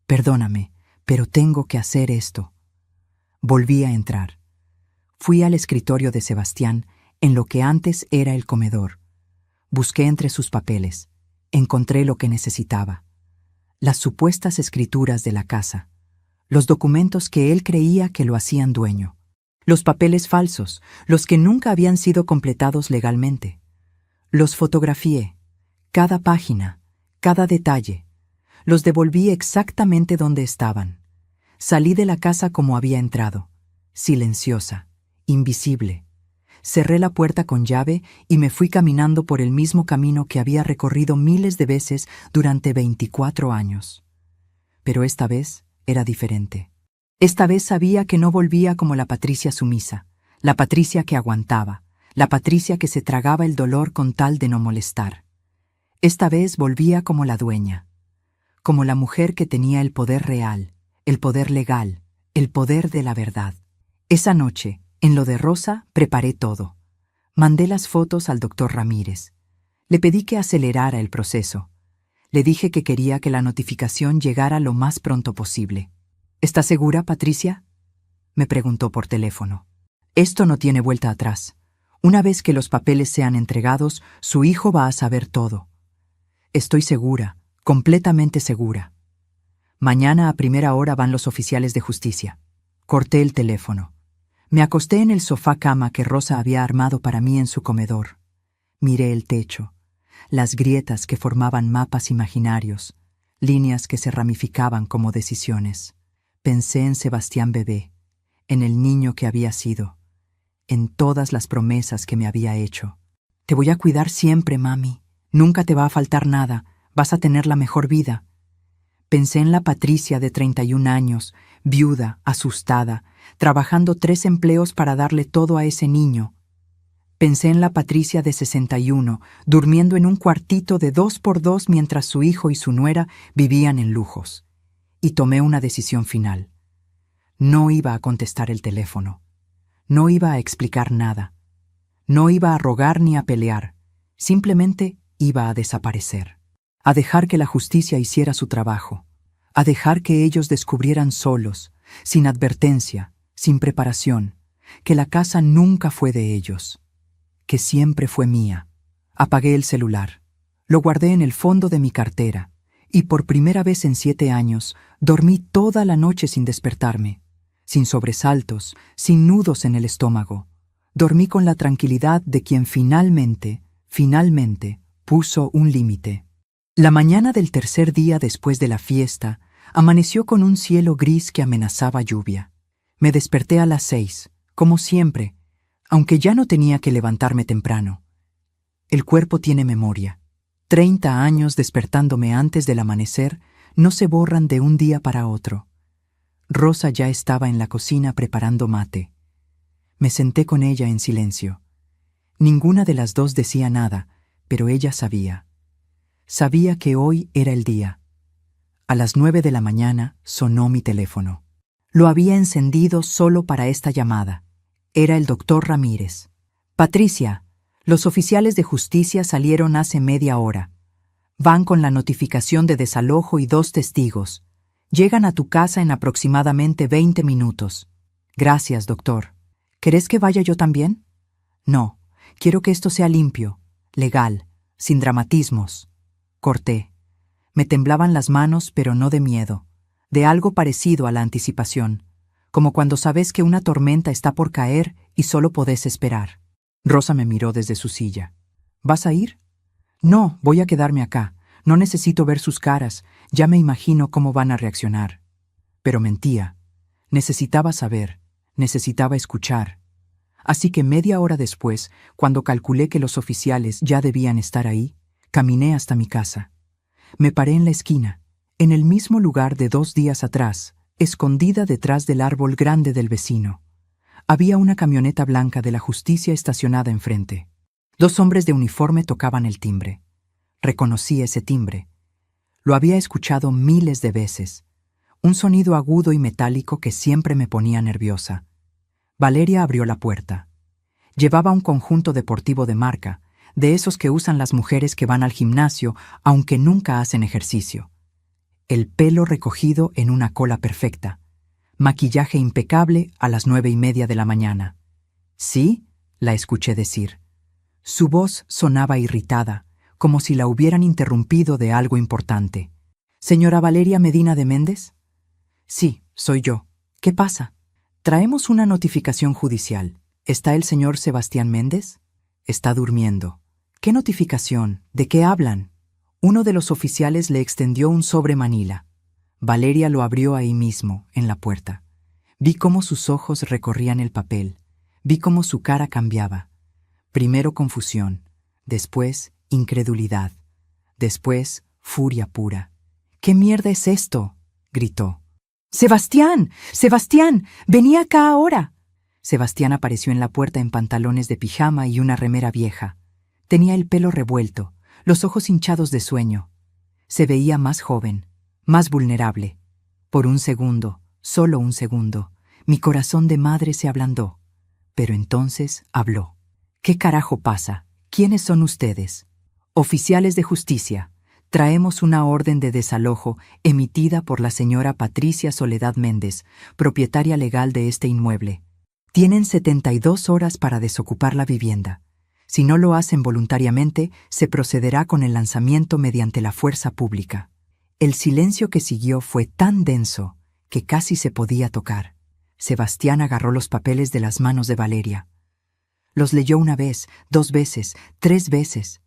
Perdóname, pero tengo que hacer esto. Volví a entrar. Fui al escritorio de Sebastián, en lo que antes era el comedor. Busqué entre sus papeles. Encontré lo que necesitaba. Las supuestas escrituras de la casa. Los documentos que él creía que lo hacían dueño. Los papeles falsos, los que nunca habían sido completados legalmente. Los fotografié. Cada página, cada detalle. Los devolví exactamente donde estaban. Salí de la casa como había entrado, silenciosa, invisible. Cerré la puerta con llave y me fui caminando por el mismo camino que había recorrido miles de veces durante 24 años. Pero esta vez era diferente. Esta vez sabía que no volvía como la Patricia sumisa, la Patricia que aguantaba, la Patricia que se tragaba el dolor con tal de no molestar. Esta vez volvía como la dueña, como la mujer que tenía el poder real, el poder legal, el poder de la verdad. Esa noche, en lo de Rosa, preparé todo. Mandé las fotos al doctor Ramírez. Le pedí que acelerara el proceso. Le dije que quería que la notificación llegara lo más pronto posible. ¿Estás segura, Patricia?, me preguntó por teléfono. Esto no tiene vuelta atrás. Una vez que los papeles sean entregados, su hijo va a saber todo. Estoy segura, completamente segura. Mañana a primera hora van los oficiales de justicia. Corté el teléfono. Me acosté en el sofá cama que Rosa había armado para mí en su comedor. Miré el techo, las grietas que formaban mapas imaginarios, líneas que se ramificaban como decisiones. Pensé en Sebastián bebé, en el niño que había sido, en todas las promesas que me había hecho. Te voy a cuidar siempre, mami. Nunca te va a faltar nada. Vas a tener la mejor vida. Pensé en la Patricia de 31 años, viuda, asustada, trabajando 3 empleos para darle todo a ese niño. Pensé en la Patricia de 61, durmiendo en un cuartito de 2 por 2 mientras su hijo y su nuera vivían en lujos. Y tomé una decisión final. No iba a contestar el teléfono. No iba a explicar nada. No iba a rogar ni a pelear. Simplemente iba a desaparecer. A dejar que la justicia hiciera su trabajo. A dejar que ellos descubrieran solos, sin advertencia, sin preparación, que la casa nunca fue de ellos, que siempre fue mía. Apagué el celular. Lo guardé en el fondo de mi cartera. Y por primera vez en 7 años, dormí toda la noche sin despertarme, sin sobresaltos, sin nudos en el estómago. Dormí con la tranquilidad de quien finalmente Finalmente, puso un límite. La mañana del tercer día después de la fiesta, amaneció con un cielo gris que amenazaba lluvia. Me desperté a las 6, como siempre, aunque ya no tenía que levantarme temprano. El cuerpo tiene memoria. 30 años despertándome antes del amanecer no se borran de un día para otro. Rosa ya estaba en la cocina preparando mate. Me senté con ella en silencio. Ninguna de las dos decía nada, pero ella sabía. Sabía que hoy era el día. A las 9 de la mañana sonó mi teléfono. Lo había encendido solo para esta llamada. Era el doctor Ramírez. Patricia, los oficiales de justicia salieron hace media hora. Van con la notificación de desalojo y 2 testigos. Llegan a tu casa en aproximadamente 20 minutos. Gracias, doctor. ¿Querés que vaya yo también? No, quiero que esto sea limpio, legal, sin dramatismos. Corté. Me temblaban las manos, pero no de miedo, de algo parecido a la anticipación, como cuando sabes que una tormenta está por caer y solo podés esperar. Rosa me miró desde su silla. ¿Vas a ir? No, voy a quedarme acá. No necesito ver sus caras, ya me imagino cómo van a reaccionar. Pero mentía. Necesitaba saber, necesitaba escuchar. Así que media hora después, cuando calculé que los oficiales ya debían estar ahí, caminé hasta mi casa. Me paré en la esquina, en el mismo lugar de 2 días atrás, escondida detrás del árbol grande del vecino. Había una camioneta blanca de la justicia estacionada enfrente. 2 hombres de uniforme tocaban el timbre. Reconocí ese timbre. Lo había escuchado miles de veces. Un sonido agudo y metálico que siempre me ponía nerviosa. Valeria abrió la puerta. Llevaba un conjunto deportivo de marca, de esos que usan las mujeres que van al gimnasio, aunque nunca hacen ejercicio. El pelo recogido en una cola perfecta. Maquillaje impecable a las 9:30 de la mañana. «¿Sí?», la escuché decir. Su voz sonaba irritada, como si la hubieran interrumpido de algo importante. «¿Señora Valeria Medina de Méndez?» «Sí, soy yo. ¿Qué pasa?» «Traemos una notificación judicial. ¿Está el señor Sebastián Méndez?» «Está durmiendo». «¿Qué notificación? ¿De qué hablan?» Uno de los oficiales le extendió un sobre manila. Valeria lo abrió ahí mismo, en la puerta. Vi cómo sus ojos recorrían el papel. Vi cómo su cara cambiaba. Primero confusión, después incredulidad, después furia pura. «¿Qué mierda es esto?», gritó. «¡Sebastián! ¡Sebastián! ¡Vení acá ahora!». Sebastián apareció en la puerta en pantalones de pijama y una remera vieja. Tenía el pelo revuelto, los ojos hinchados de sueño. Se veía más joven, más vulnerable. Por un segundo, solo un segundo, mi corazón de madre se ablandó. Pero entonces habló. «¿Qué carajo pasa? ¿Quiénes son ustedes?» «Oficiales de justicia. Traemos una orden de desalojo emitida por la señora Patricia Soledad Méndez, propietaria legal de este inmueble. Tienen 72 horas para desocupar la vivienda. Si no lo hacen voluntariamente, se procederá con el lanzamiento mediante la fuerza pública». El silencio que siguió fue tan denso que casi se podía tocar. Sebastián agarró los papeles de las manos de Valeria. Los leyó 1 vez, 2 veces, 3 veces.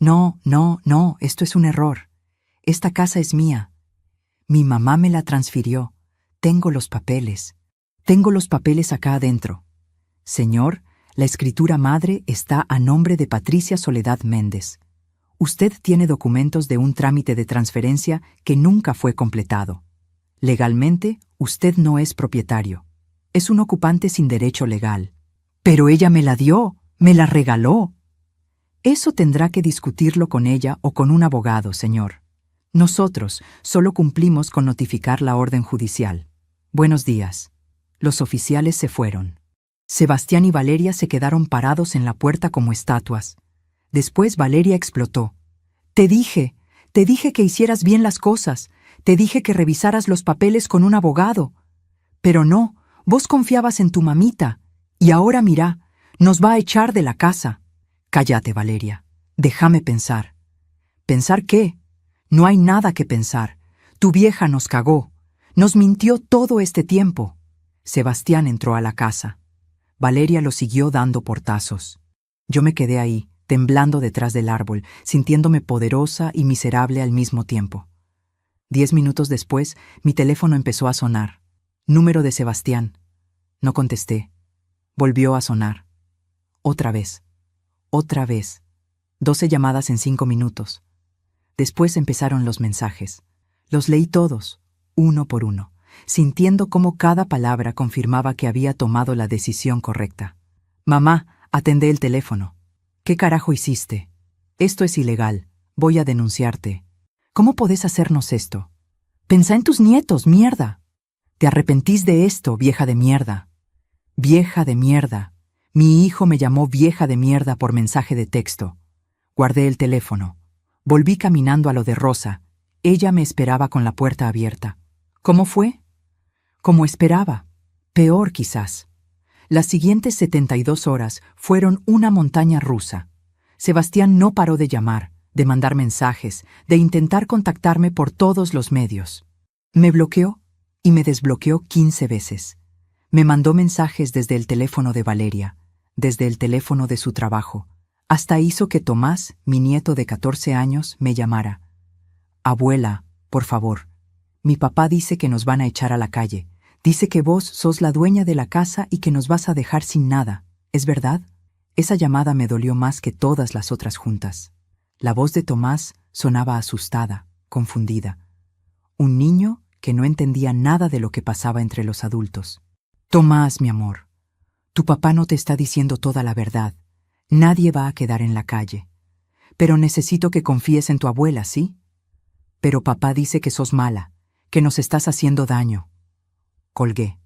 «No, no, no, esto es un error. Esta casa es mía. Mi mamá me la transfirió. Tengo los papeles. Tengo los papeles acá adentro. Señor, la escritura madre está a nombre de Patricia Soledad Méndez. Usted tiene documentos de un trámite de transferencia que nunca fue completado. Legalmente, usted no es propietario. Es un ocupante sin derecho legal. Pero ella me la dio, me la regaló». «Eso tendrá que discutirlo con ella o con un abogado, señor. Nosotros solo cumplimos con notificar la orden judicial. Buenos días». Los oficiales se fueron. Sebastián y Valeria se quedaron parados en la puerta como estatuas. Después Valeria explotó. Te dije que hicieras bien las cosas. Te dije que revisaras los papeles con un abogado. Pero no, vos confiabas en tu mamita. Y ahora mira, nos va a echar de la casa». «Cállate, Valeria. Déjame pensar». «¿Pensar qué? No hay nada que pensar. Tu vieja nos cagó. Nos mintió todo este tiempo». Sebastián entró a la casa. Valeria lo siguió dando portazos. Yo me quedé ahí, temblando detrás del árbol, sintiéndome poderosa y miserable al mismo tiempo. 10 minutos después, mi teléfono empezó a sonar. Número de Sebastián. No contesté. Volvió a sonar. Otra vez. Otra vez. 12 llamadas en 5 minutos. Después empezaron los mensajes. Los leí todos, uno por uno, sintiendo cómo cada palabra confirmaba que había tomado la decisión correcta. Mamá, atendé el teléfono. ¿Qué carajo hiciste? Esto es ilegal. Voy a denunciarte. ¿Cómo podés hacernos esto? Pensá en tus nietos, mierda. Te arrepentís de esto, vieja de mierda. Vieja de mierda. Mi hijo me llamó vieja de mierda por mensaje de texto. Guardé el teléfono. Volví caminando a lo de Rosa. Ella me esperaba con la puerta abierta. ¿Cómo fue? Como esperaba. Peor quizás. Las siguientes 72 horas fueron una montaña rusa. Sebastián no paró de llamar, de mandar mensajes, de intentar contactarme por todos los medios. Me bloqueó y me desbloqueó 15 veces. Me mandó mensajes desde el teléfono de Valeria, desde el teléfono de su trabajo. Hasta hizo que Tomás, mi nieto de 14 años, me llamara. Abuela, por favor. Mi papá dice que nos van a echar a la calle. Dice que vos sos la dueña de la casa y que nos vas a dejar sin nada. ¿Es verdad? Esa llamada me dolió más que todas las otras juntas. La voz de Tomás sonaba asustada, confundida. Un niño que no entendía nada de lo que pasaba entre los adultos. Tomás, mi amor, tu papá no te está diciendo toda la verdad. Nadie va a quedar en la calle. Pero necesito que confíes en tu abuela, ¿sí? Pero papá dice que sos mala, que nos estás haciendo daño. Colgué.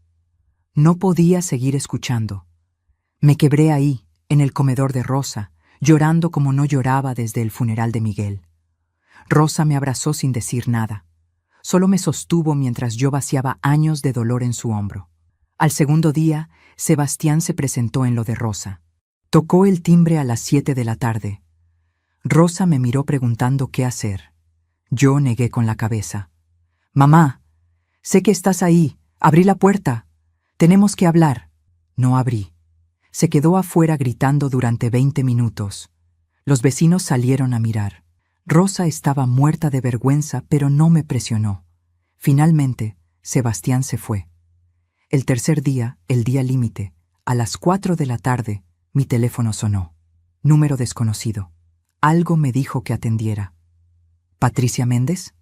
No podía seguir escuchando. Me quebré ahí, en el comedor de Rosa, llorando como no lloraba desde el funeral de Miguel. Rosa me abrazó sin decir nada. Solo me sostuvo mientras yo vaciaba años de dolor en su hombro. Al segundo día, Sebastián se presentó en lo de Rosa. Tocó el timbre a las 7 de la tarde. Rosa me miró preguntando qué hacer. Yo negué con la cabeza. Mamá, sé que estás ahí. Abrí la puerta. Tenemos que hablar. No abrí. Se quedó afuera gritando durante 20 minutos. Los vecinos salieron a mirar. Rosa estaba muerta de vergüenza, pero no me presionó. Finalmente, Sebastián se fue. El tercer día, el día límite, a las 4 de la tarde, mi teléfono sonó. Número desconocido. Algo me dijo que atendiera. ¿Patricia Méndez?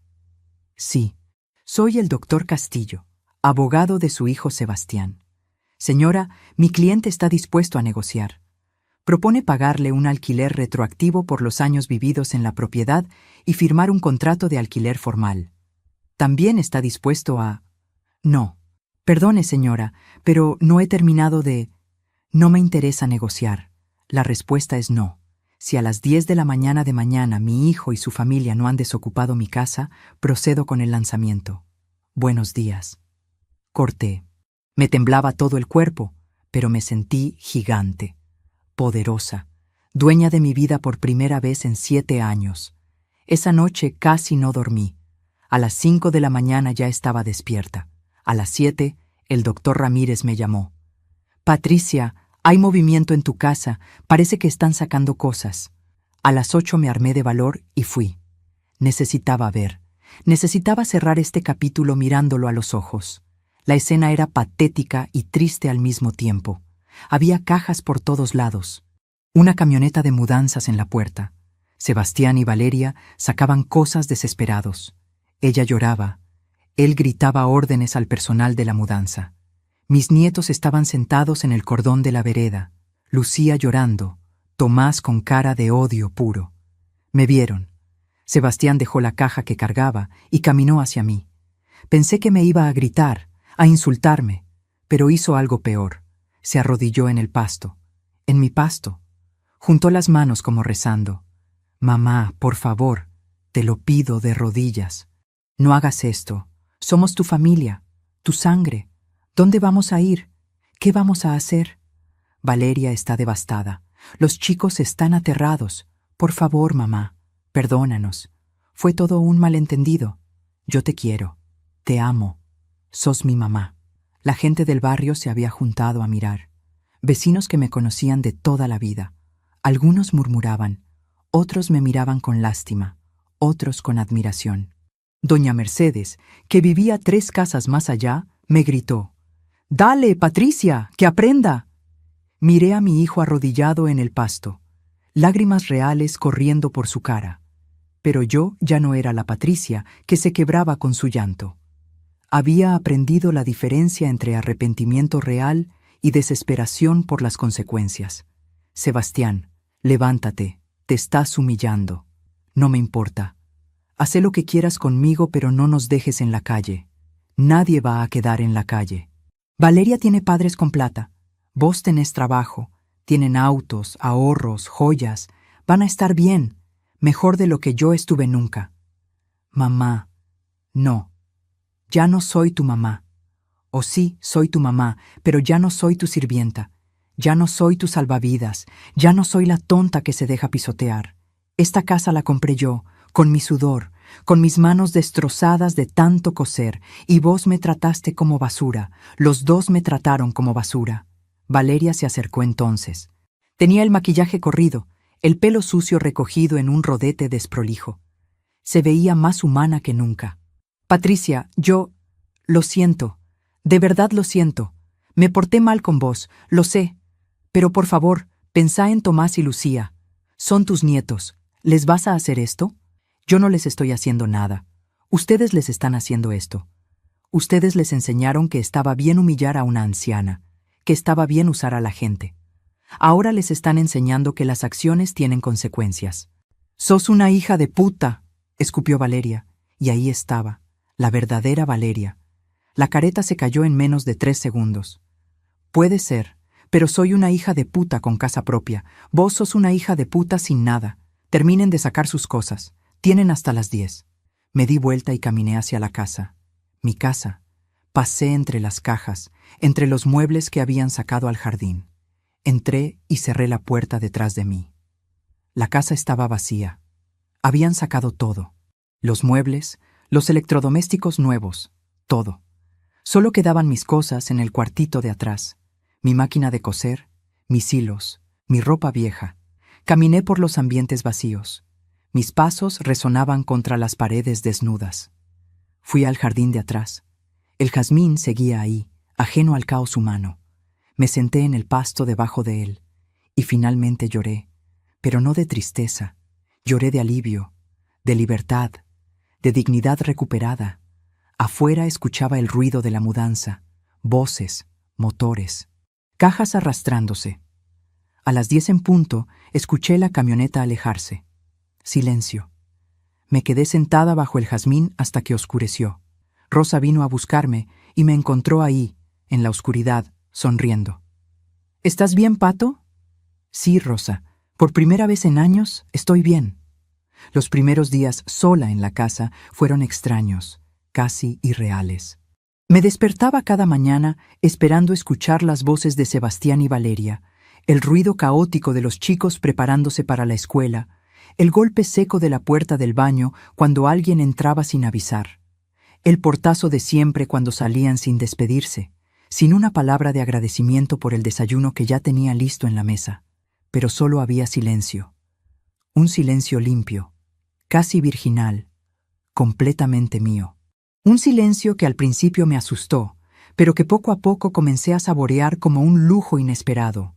Sí. Soy el doctor Castillo, abogado de su hijo Sebastián. Señora, mi cliente está dispuesto a negociar. Propone pagarle un alquiler retroactivo por los años vividos en la propiedad y firmar un contrato de alquiler formal. También está dispuesto a... No. Perdone, señora, pero no he terminado de... No me interesa negociar. La respuesta es no. Si a las 10 de la mañana mi hijo y su familia no han desocupado mi casa, procedo con el lanzamiento. Buenos días. Corté. Me temblaba todo el cuerpo, pero me sentí gigante, poderosa, dueña de mi vida por primera vez en 7 años. Esa noche casi no dormí. A las 5 de la mañana ya estaba despierta. A las 7, el doctor Ramírez me llamó. Patricia, hay movimiento en tu casa, parece que están sacando cosas. A las 8 me armé de valor y fui. Necesitaba ver. Necesitaba cerrar este capítulo mirándolo a los ojos. La escena era patética y triste al mismo tiempo. Había cajas por todos lados. Una camioneta de mudanzas en la puerta. Sebastián y Valeria sacaban cosas desesperados. Ella lloraba. Él gritaba órdenes al personal de la mudanza. Mis nietos estaban sentados en el cordón de la vereda. Lucía llorando. Tomás con cara de odio puro. Me vieron. Sebastián dejó la caja que cargaba y caminó hacia mí. Pensé que me iba a gritar, a insultarme, pero hizo algo peor. Se arrodilló en el pasto. En mi pasto. Juntó las manos como rezando. Mamá, por favor, te lo pido de rodillas. No hagas esto. Somos tu familia, tu sangre. ¿Dónde vamos a ir? ¿Qué vamos a hacer? Valeria está devastada. Los chicos están aterrados. Por favor, mamá, perdónanos. Fue todo un malentendido. Yo te quiero. Te amo. Sos mi mamá. La gente del barrio se había juntado a mirar. Vecinos que me conocían de toda la vida. Algunos murmuraban, otros me miraban con lástima, otros con admiración. Doña Mercedes, que vivía 3 casas más allá, me gritó: «¡Dale, Patricia, que aprenda!». Miré a mi hijo arrodillado en el pasto, lágrimas reales corriendo por su cara. Pero yo ya no era la Patricia que se quebraba con su llanto. Había aprendido la diferencia entre arrepentimiento real y desesperación por las consecuencias. Sebastián, levántate, te estás humillando. No me importa. Haz lo que quieras conmigo, pero no nos dejes en la calle. Nadie va a quedar en la calle. Valeria tiene padres con plata. Vos tenés trabajo. Tienen autos, ahorros, joyas. Van a estar bien, mejor de lo que yo estuve nunca. Mamá, no. Ya no soy tu mamá. O sí, soy tu mamá, pero ya no soy tu sirvienta. Ya no soy tu salvavidas. Ya no soy la tonta que se deja pisotear. Esta casa la compré yo, con mi sudor, con mis manos destrozadas de tanto coser, y vos me trataste como basura. Los dos me trataron como basura. Valeria se acercó entonces. Tenía el maquillaje corrido, el pelo sucio recogido en un rodete desprolijo. Se veía más humana que nunca. Patricia, lo siento. De verdad lo siento. Me porté mal con vos, lo sé. Pero por favor, pensá en Tomás y Lucía. Son tus nietos. ¿Les vas a hacer esto? Yo no les estoy haciendo nada. Ustedes les están haciendo esto. Ustedes les enseñaron que estaba bien humillar a una anciana, que estaba bien usar a la gente. Ahora les están enseñando que las acciones tienen consecuencias. «Sos una hija de puta», escupió Valeria, y ahí estaba, la verdadera Valeria. La careta se cayó en menos de 3 segundos. «Puede ser, pero soy una hija de puta con casa propia. Vos sos una hija de puta sin nada. Terminen de sacar sus cosas. Tienen hasta las 10». Me di vuelta y caminé hacia la casa. Mi casa. Pasé entre las cajas, entre los muebles que habían sacado al jardín. Entré y cerré la puerta detrás de mí. La casa estaba vacía. Habían sacado todo. Los muebles, los electrodomésticos nuevos, todo. Solo quedaban mis cosas en el cuartito de atrás. Mi máquina de coser, mis hilos, mi ropa vieja. Caminé por los ambientes vacíos. Mis pasos resonaban contra las paredes desnudas. Fui al jardín de atrás. El jazmín seguía ahí, ajeno al caos humano. Me senté en el pasto debajo de él, y finalmente lloré, pero no de tristeza. Lloré de alivio, de libertad, de dignidad recuperada. Afuera escuchaba el ruido de la mudanza, voces, motores, cajas arrastrándose. A las 10 en punto, escuché la camioneta alejarse. Silencio. Me quedé sentada bajo el jazmín hasta que oscureció. Rosa vino a buscarme y me encontró ahí, en la oscuridad, sonriendo. ¿Estás bien, Pato? Sí, Rosa. Por primera vez en años, estoy bien. Los primeros días sola en la casa fueron extraños, casi irreales. Me despertaba cada mañana esperando escuchar las voces de Sebastián y Valeria, el ruido caótico de los chicos preparándose para la escuela, el golpe seco de la puerta del baño cuando alguien entraba sin avisar, el portazo de siempre cuando salían sin despedirse, sin una palabra de agradecimiento por el desayuno que ya tenía listo en la mesa. Pero solo había silencio. Un silencio limpio, casi virginal, completamente mío. Un silencio que al principio me asustó, pero que poco a poco comencé a saborear como un lujo inesperado.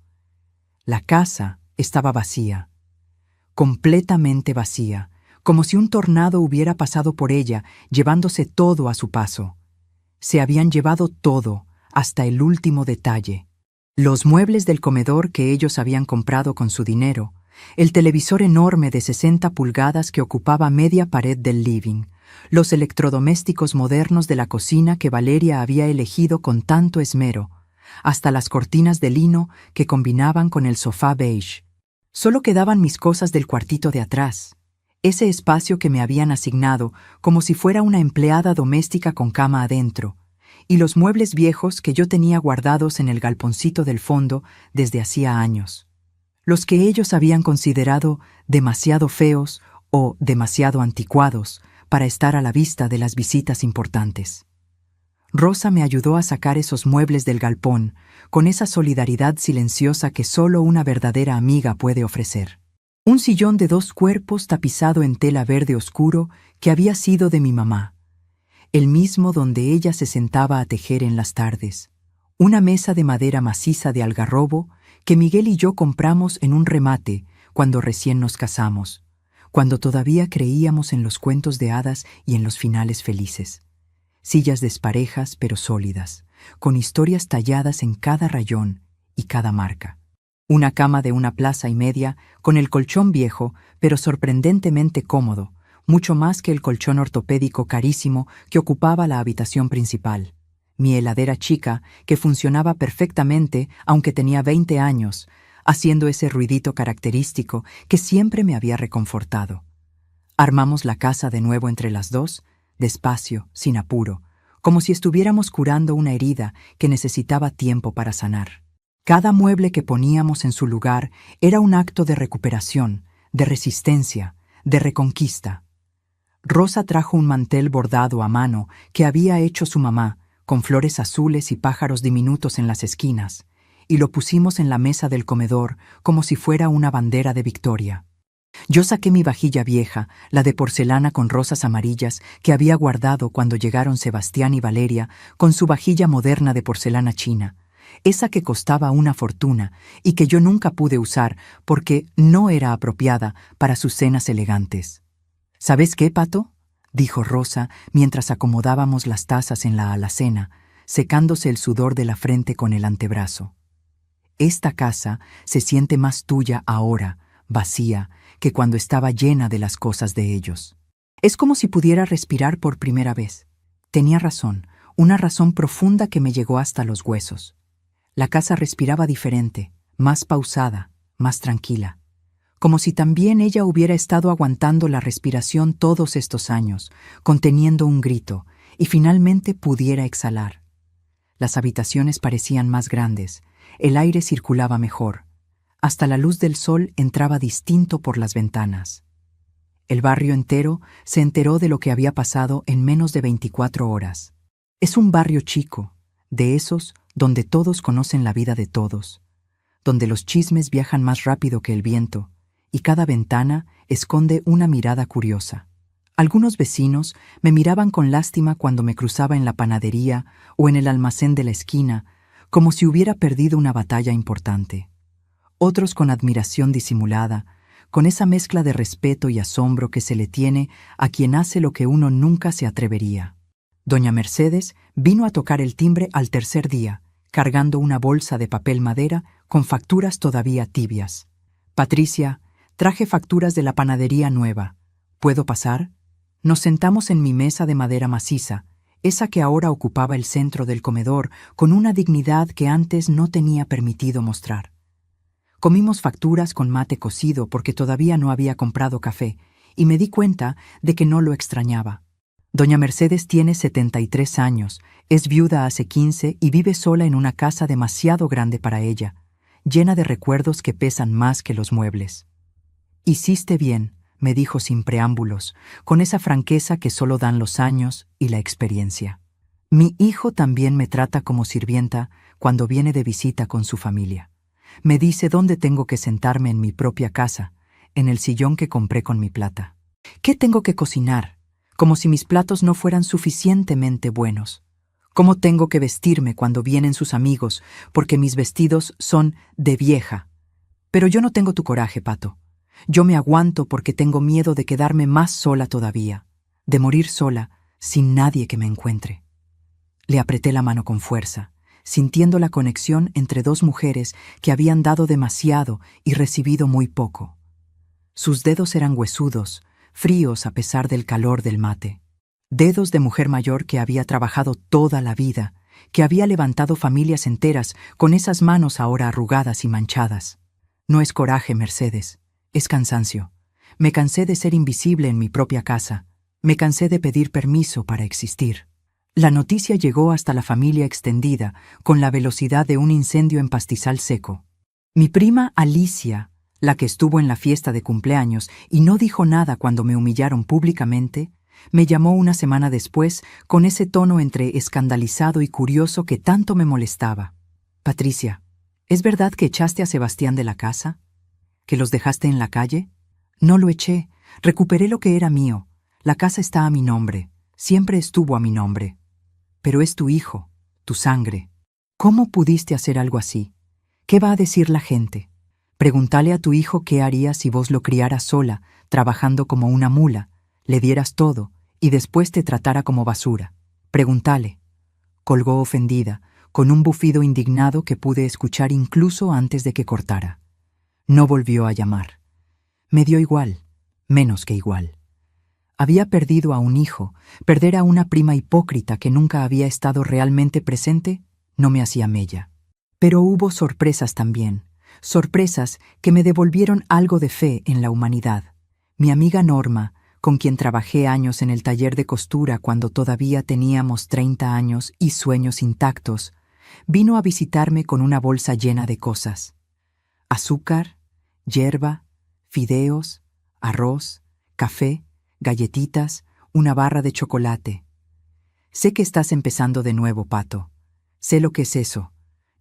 La casa estaba vacía, completamente vacía, como si un tornado hubiera pasado por ella, llevándose todo a su paso. Se habían llevado todo, hasta el último detalle. Los muebles del comedor que ellos habían comprado con su dinero, el televisor enorme de 60 pulgadas que ocupaba media pared del living, los electrodomésticos modernos de la cocina que Valeria había elegido con tanto esmero, hasta las cortinas de lino que combinaban con el sofá beige. Solo quedaban mis cosas del cuartito de atrás, ese espacio que me habían asignado como si fuera una empleada doméstica con cama adentro, y los muebles viejos que yo tenía guardados en el galponcito del fondo desde hacía años, los que ellos habían considerado demasiado feos o demasiado anticuados para estar a la vista de las visitas importantes. Rosa me ayudó a sacar esos muebles del galpón, con esa solidaridad silenciosa que solo una verdadera amiga puede ofrecer. Un sillón de 2 cuerpos tapizado en tela verde oscuro que había sido de mi mamá, el mismo donde ella se sentaba a tejer en las tardes. Una mesa de madera maciza de algarrobo que Miguel y yo compramos en un remate cuando recién nos casamos, cuando todavía creíamos en los cuentos de hadas y en los finales felices. Sillas desparejas pero sólidas, con historias talladas en cada rayón y cada marca. Una cama de 1,5 plazas con el colchón viejo pero sorprendentemente cómodo, mucho más que el colchón ortopédico carísimo que ocupaba la habitación principal. Mi heladera chica, que funcionaba perfectamente aunque tenía 20 años, haciendo ese ruidito característico que siempre me había reconfortado. Armamos la casa de nuevo entre las dos, despacio, sin apuro, como si estuviéramos curando una herida que necesitaba tiempo para sanar. Cada mueble que poníamos en su lugar era un acto de recuperación, de resistencia, de reconquista. Rosa trajo un mantel bordado a mano que había hecho su mamá, con flores azules y pájaros diminutos en las esquinas, y lo pusimos en la mesa del comedor como si fuera una bandera de victoria. Yo saqué mi vajilla vieja, la de porcelana con rosas amarillas que había guardado cuando llegaron Sebastián y Valeria con su vajilla moderna de porcelana china, esa que costaba una fortuna y que yo nunca pude usar porque no era apropiada para sus cenas elegantes. ¿Sabes qué, Pato?, dijo Rosa mientras acomodábamos las tazas en la alacena, secándose el sudor de la frente con el antebrazo. Esta casa se siente más tuya ahora, vacía, que cuando estaba llena de las cosas de ellos. Es como si pudiera respirar por primera vez. Tenía razón, una razón profunda que me llegó hasta los huesos. La casa respiraba diferente, más pausada, más tranquila. Como si también ella hubiera estado aguantando la respiración todos estos años, conteniendo un grito, y finalmente pudiera exhalar. Las habitaciones parecían más grandes, el aire circulaba mejor. Hasta la luz del sol entraba distinto por las ventanas. El barrio entero se enteró de lo que había pasado en menos de 24 horas. Es un barrio chico, de esos donde todos conocen la vida de todos, donde los chismes viajan más rápido que el viento, y cada ventana esconde una mirada curiosa. Algunos vecinos me miraban con lástima cuando me cruzaba en la panadería o en el almacén de la esquina, como si hubiera perdido una batalla importante. Otros con admiración disimulada, con esa mezcla de respeto y asombro que se le tiene a quien hace lo que uno nunca se atrevería. Doña Mercedes vino a tocar el timbre al tercer día, cargando una bolsa de papel madera con facturas todavía tibias. «Patricia, traje facturas de la panadería nueva. ¿Puedo pasar?» Nos sentamos en mi mesa de madera maciza, esa que ahora ocupaba el centro del comedor con una dignidad que antes no tenía permitido mostrar. Comimos facturas con mate cocido porque todavía no había comprado café, y me di cuenta de que no lo extrañaba. Doña Mercedes tiene 73 años, es viuda hace 15 y vive sola en una casa demasiado grande para ella, llena de recuerdos que pesan más que los muebles. «Hiciste bien», me dijo sin preámbulos, con esa franqueza que solo dan los años y la experiencia. Mi hijo también me trata como sirvienta cuando viene de visita con su familia. Me dice dónde tengo que sentarme en mi propia casa, en el sillón que compré con mi plata. ¿Qué tengo que cocinar? Como si mis platos no fueran suficientemente buenos. ¿Cómo tengo que vestirme cuando vienen sus amigos, porque mis vestidos son de vieja? Pero yo no tengo tu coraje, Pato. Yo me aguanto porque tengo miedo de quedarme más sola todavía, de morir sola, sin nadie que me encuentre. Le apreté la mano con fuerza, sintiendo la conexión entre dos mujeres que habían dado demasiado y recibido muy poco. Sus dedos eran huesudos, fríos a pesar del calor del mate. Dedos de mujer mayor que había trabajado toda la vida, que había levantado familias enteras con esas manos ahora arrugadas y manchadas. No es coraje, Mercedes. Es cansancio. Me cansé de ser invisible en mi propia casa. Me cansé de pedir permiso para existir. La noticia llegó hasta la familia extendida con la velocidad de un incendio en pastizal seco. Mi prima Alicia, la que estuvo en la fiesta de cumpleaños y no dijo nada cuando me humillaron públicamente, Me llamó una semana después con ese tono entre escandalizado y curioso que tanto me molestaba. Patricia, ¿es verdad que echaste a Sebastián de la casa? ¿Que los dejaste en la calle? No lo eché. Recuperé lo que era mío. La casa está a mi nombre. Siempre estuvo a mi nombre. Pero es tu hijo, tu sangre. ¿Cómo pudiste hacer algo así? ¿Qué va a decir la gente? Pregúntale a tu hijo qué haría si vos lo criaras sola, trabajando como una mula, le dieras todo y después te tratara como basura. Pregúntale. Colgó ofendida, con un bufido indignado que pude escuchar incluso antes de que cortara. No volvió a llamar. Me dio igual, menos que igual. Había perdido a un hijo. Perder a una prima hipócrita que nunca había estado realmente presente no me hacía mella. Pero hubo sorpresas también, sorpresas que me devolvieron algo de fe en la humanidad. Mi amiga Norma, con quien trabajé años en el taller de costura cuando todavía teníamos 30 años y sueños intactos, vino a visitarme con una bolsa llena de cosas. Azúcar, yerba, fideos, arroz, café, galletitas, una barra de chocolate. Sé que estás empezando de nuevo, Pato. Sé lo que es eso.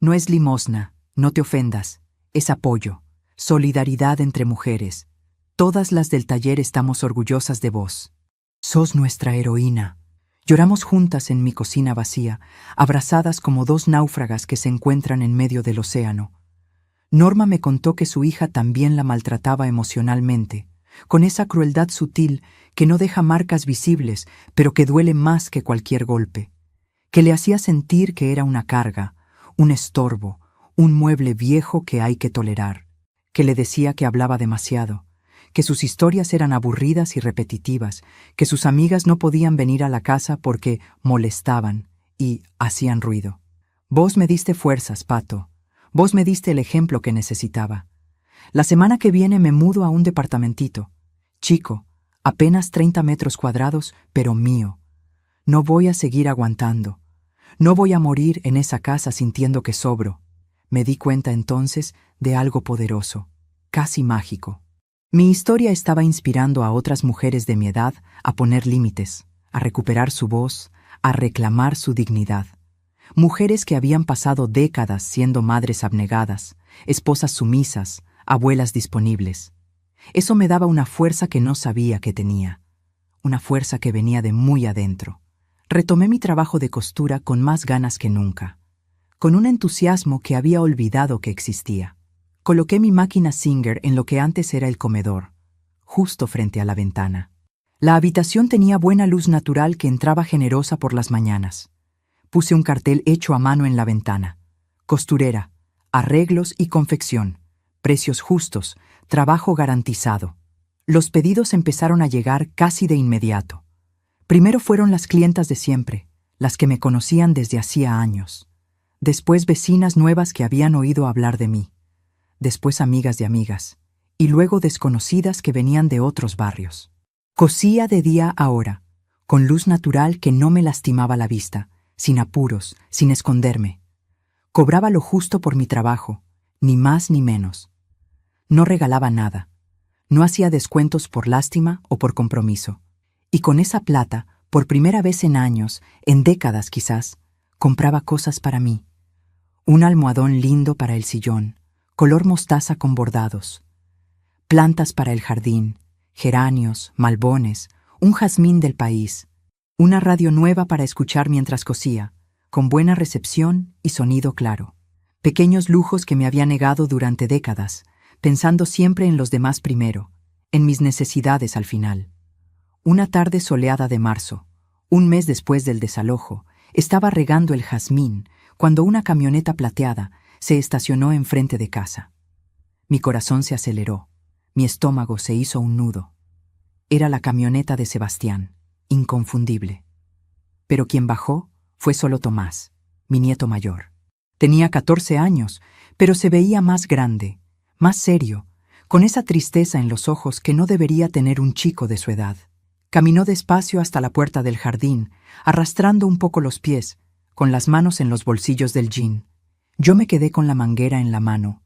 No es limosna, no te ofendas. Es apoyo, solidaridad entre mujeres. Todas las del taller estamos orgullosas de vos. Sos nuestra heroína. Lloramos juntas en mi cocina vacía, abrazadas como dos náufragas que se encuentran en medio del océano. Norma me contó que su hija también la maltrataba emocionalmente, con esa crueldad sutil que no deja marcas visibles, pero que duele más que cualquier golpe, que le hacía sentir que era una carga, un estorbo, un mueble viejo que hay que tolerar, que le decía que hablaba demasiado, que sus historias eran aburridas y repetitivas, que sus amigas no podían venir a la casa porque molestaban y hacían ruido. Vos me diste fuerzas, Pato. Vos me diste el ejemplo que necesitaba. La semana que viene me mudo a un departamentito. Chico, apenas 30 metros cuadrados, pero mío. No voy a seguir aguantando. No voy a morir en esa casa sintiendo que sobro. Me di cuenta entonces de algo poderoso, casi mágico. Mi historia estaba inspirando a otras mujeres de mi edad a poner límites, a recuperar su voz, a reclamar su dignidad. Mujeres que habían pasado décadas siendo madres abnegadas, esposas sumisas, abuelas disponibles. Eso me daba una fuerza que no sabía que tenía, una fuerza que venía de muy adentro. Retomé mi trabajo de costura con más ganas que nunca, con un entusiasmo que había olvidado que existía. Coloqué mi máquina Singer en lo que antes era el comedor, justo frente a la ventana. La habitación tenía buena luz natural que entraba generosa por las mañanas. Puse un cartel hecho a mano en la ventana. Costurera, arreglos y confección, precios justos, trabajo garantizado. Los pedidos empezaron a llegar casi de inmediato. Primero fueron las clientas de siempre, las que me conocían desde hacía años. Después vecinas nuevas que habían oído hablar de mí. Después amigas de amigas. Y luego desconocidas que venían de otros barrios. Cosía de día a hora, con luz natural que no me lastimaba la vista, sin apuros, sin esconderme. Cobraba lo justo por mi trabajo, ni más ni menos. No regalaba nada. No hacía descuentos por lástima o por compromiso. Y con esa plata, por primera vez en años, en décadas quizás, compraba cosas para mí. Un almohadón lindo para el sillón, color mostaza con bordados. Plantas para el jardín, geranios, malbones, un jazmín del país. Una radio nueva para escuchar mientras cosía, con buena recepción y sonido claro. Pequeños lujos que me había negado durante décadas, pensando siempre en los demás primero, en mis necesidades al final. Una tarde soleada de marzo, un mes después del desalojo, estaba regando el jazmín cuando una camioneta plateada se estacionó enfrente de casa. Mi corazón se aceleró, mi estómago se hizo un nudo. Era la camioneta de Sebastián, inconfundible. Pero quien bajó fue solo Tomás, mi nieto mayor. Tenía 14 años, pero se veía más grande, más serio, con esa tristeza en los ojos que no debería tener un chico de su edad. Caminó despacio hasta la puerta del jardín, arrastrando un poco los pies, con las manos en los bolsillos del jean. Yo me quedé con la manguera en la mano,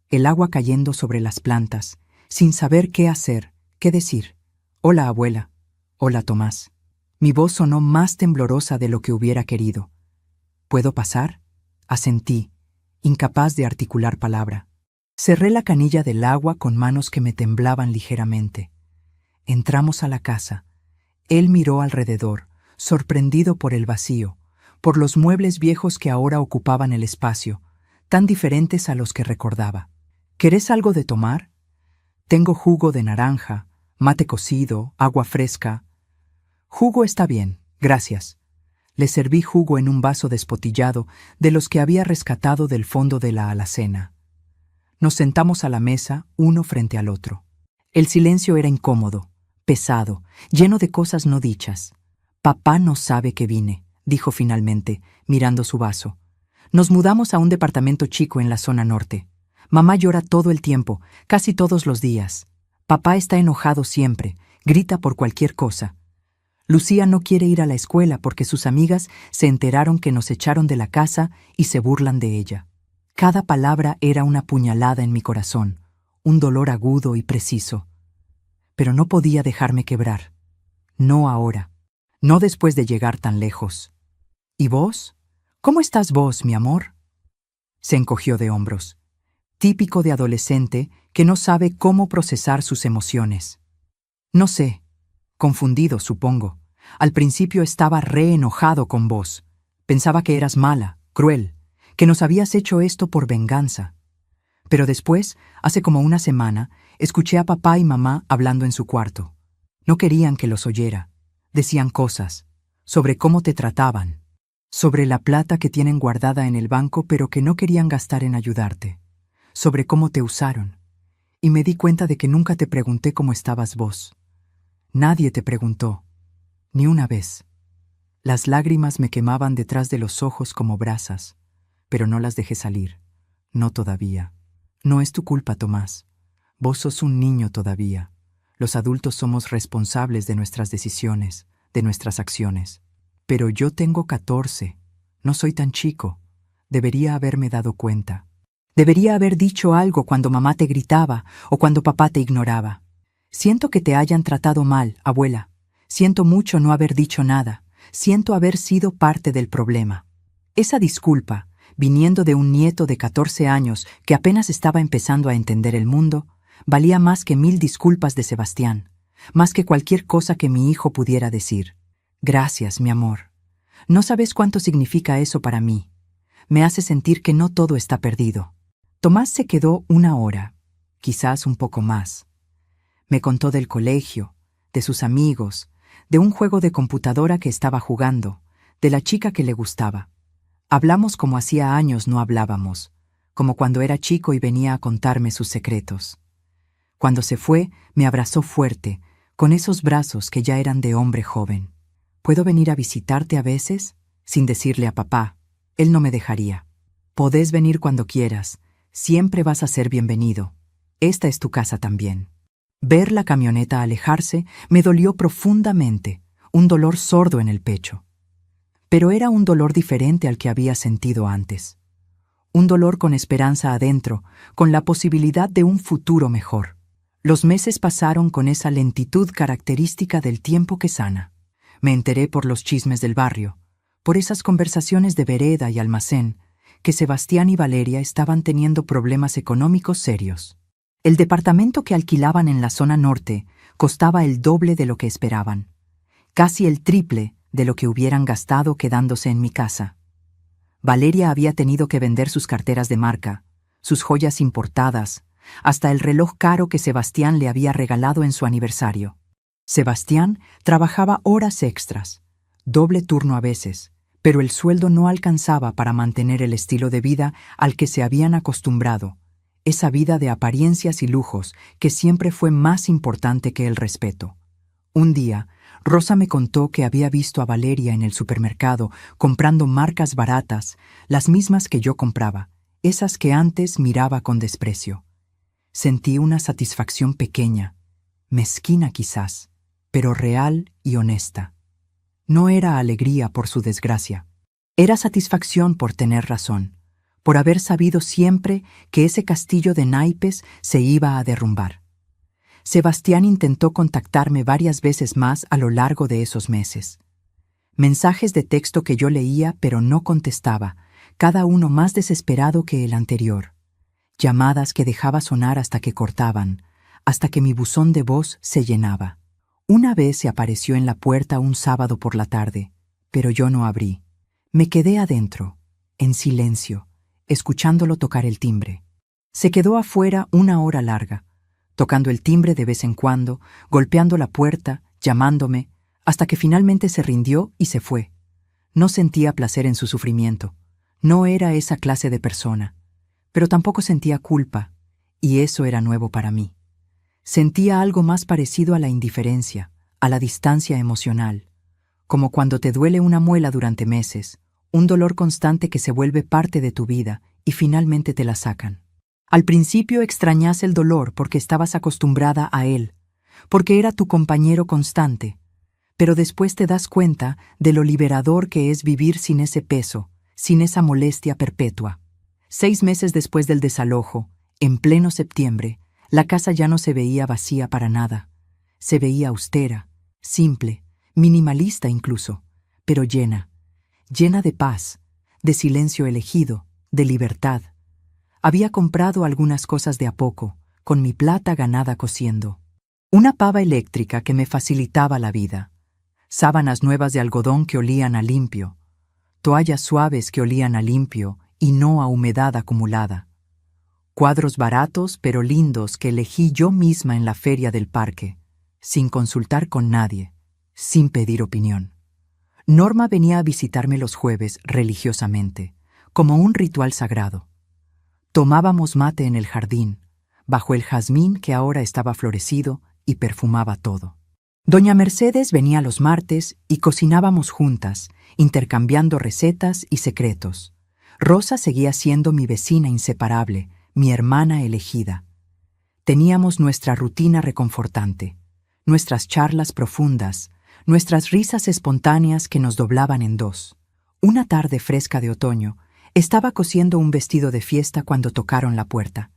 el agua cayendo sobre las plantas, sin saber qué hacer, qué decir. «Hola, abuela. Hola, Tomás. Mi voz sonó más temblorosa de lo que hubiera querido. ¿Puedo pasar? Asentí, incapaz de articular palabra. Cerré la canilla del agua con manos que me temblaban ligeramente. Entramos a la casa. Él miró alrededor, sorprendido por el vacío, por los muebles viejos que ahora ocupaban el espacio, tan diferentes a los que recordaba. ¿Querés algo de tomar? Tengo jugo de naranja, mate cocido, agua fresca. Jugo está bien, gracias. Le serví jugo en un vaso despotillado de los que había rescatado del fondo de la alacena. Nos sentamos a la mesa, uno frente al otro. El silencio era incómodo, pesado, lleno de cosas no dichas. Papá no sabe que vine, dijo finalmente, mirando su vaso. Nos mudamos a un departamento chico en la zona norte. Mamá llora todo el tiempo, casi todos los días. Papá está enojado siempre, grita por cualquier cosa. Lucía no quiere ir a la escuela porque sus amigas se enteraron que nos echaron de la casa y se burlan de ella. Cada palabra era una puñalada en mi corazón, un dolor agudo y preciso. Pero no podía dejarme quebrar. No ahora. No después de llegar tan lejos. ¿Y vos? ¿Cómo estás vos, mi amor? Se encogió de hombros. Típico de adolescente que no sabe cómo procesar sus emociones. No sé. Confundido, supongo. Al principio estaba re enojado con vos. Pensaba que eras mala, cruel, que nos habías hecho esto por venganza. Pero después, hace como una semana, escuché a papá y mamá hablando en su cuarto. No querían que los oyera. Decían cosas, sobre cómo te trataban, sobre la plata que tienen guardada en el banco pero que no querían gastar en ayudarte, sobre cómo te usaron. Y me di cuenta de que nunca te pregunté cómo estabas vos. Nadie te preguntó, ni una vez. Las lágrimas me quemaban detrás de los ojos como brasas, pero no las dejé salir. No todavía. No es tu culpa, Tomás. Vos sos un niño todavía. Los adultos somos responsables de nuestras decisiones, de nuestras acciones. Pero yo tengo 14. No soy tan chico. Debería haberme dado cuenta. Debería haber dicho algo cuando mamá te gritaba o cuando papá te ignoraba. Siento que te hayan tratado mal, abuela. Siento mucho no haber dicho nada. Siento haber sido parte del problema. Esa disculpa, viniendo de un nieto de 14 años que apenas estaba empezando a entender el mundo, valía más que 1000 disculpas de Sebastián, más que cualquier cosa que mi hijo pudiera decir. Gracias, mi amor. No sabes cuánto significa eso para mí. Me hace sentir que no todo está perdido. Tomás se quedó 1 hora, quizás un poco más. Me contó del colegio, de sus amigos, de un juego de computadora que estaba jugando, de la chica que le gustaba. Hablamos como hacía años no hablábamos, como cuando era chico y venía a contarme sus secretos. Cuando se fue, me abrazó fuerte, con esos brazos que ya eran de hombre joven. ¿Puedo venir a visitarte a veces? Sin decirle a papá. Él no me dejaría. Podés venir cuando quieras. Siempre vas a ser bienvenido. Esta es tu casa también. Ver la camioneta alejarse me dolió profundamente, un dolor sordo en el pecho. Pero era un dolor diferente al que había sentido antes. Un dolor con esperanza adentro, con la posibilidad de un futuro mejor. Los meses pasaron con esa lentitud característica del tiempo que sana. Me enteré por los chismes del barrio, por esas conversaciones de vereda y almacén, que Sebastián y Valeria estaban teniendo problemas económicos serios. El departamento que alquilaban en la zona norte costaba el doble de lo que esperaban, casi el triple de lo que hubieran gastado quedándose en mi casa. Valeria había tenido que vender sus carteras de marca, sus joyas importadas, hasta el reloj caro que Sebastián le había regalado en su aniversario. Sebastián trabajaba horas extras, doble turno a veces, pero el sueldo no alcanzaba para mantener el estilo de vida al que se habían acostumbrado, esa vida de apariencias y lujos que siempre fue más importante que el respeto. Un día, Rosa me contó que había visto a Valeria en el supermercado comprando marcas baratas, las mismas que yo compraba, esas que antes miraba con desprecio. Sentí una satisfacción pequeña, mezquina quizás, pero real y honesta. No era alegría por su desgracia, era satisfacción por tener razón, por haber sabido siempre que ese castillo de naipes se iba a derrumbar. Sebastián intentó contactarme varias veces más a lo largo de esos meses. Mensajes de texto que yo leía pero no contestaba, cada uno más desesperado que el anterior. Llamadas que dejaba sonar hasta que cortaban, hasta que mi buzón de voz se llenaba. Una vez se apareció en la puerta un sábado por la tarde, pero yo no abrí. Me quedé adentro, en silencio, escuchándolo tocar el timbre. Se quedó afuera una hora larga, tocando el timbre de vez en cuando, golpeando la puerta, llamándome, hasta que finalmente se rindió y se fue. No sentía placer en su sufrimiento. No era esa clase de persona. Pero tampoco sentía culpa, y eso era nuevo para mí. Sentía algo más parecido a la indiferencia, a la distancia emocional, como cuando te duele una muela durante meses, un dolor constante que se vuelve parte de tu vida y finalmente te la sacan. Al principio extrañas el dolor porque estabas acostumbrada a él, porque era tu compañero constante, pero después te das cuenta de lo liberador que es vivir sin ese peso, sin esa molestia perpetua. 6 meses después del desalojo, en pleno septiembre, la casa ya no se veía vacía para nada. Se veía austera, simple, minimalista incluso, pero llena de paz, de silencio elegido, de libertad. Había comprado algunas cosas de a poco, con mi plata ganada cosiendo. Una pava eléctrica que me facilitaba la vida. Sábanas nuevas de algodón que olían a limpio. Toallas suaves que olían a limpio y no a humedad acumulada. Cuadros baratos pero lindos que elegí yo misma en la feria del parque, sin consultar con nadie, sin pedir opinión. Norma venía a visitarme los jueves religiosamente, como un ritual sagrado. Tomábamos mate en el jardín, bajo el jazmín que ahora estaba florecido y perfumaba todo. Doña Mercedes venía los martes y cocinábamos juntas, intercambiando recetas y secretos. Rosa seguía siendo mi vecina inseparable, mi hermana elegida. Teníamos nuestra rutina reconfortante, nuestras charlas profundas, nuestras risas espontáneas que nos doblaban en dos. Una tarde fresca de otoño, estaba cosiendo un vestido de fiesta cuando tocaron la puerta.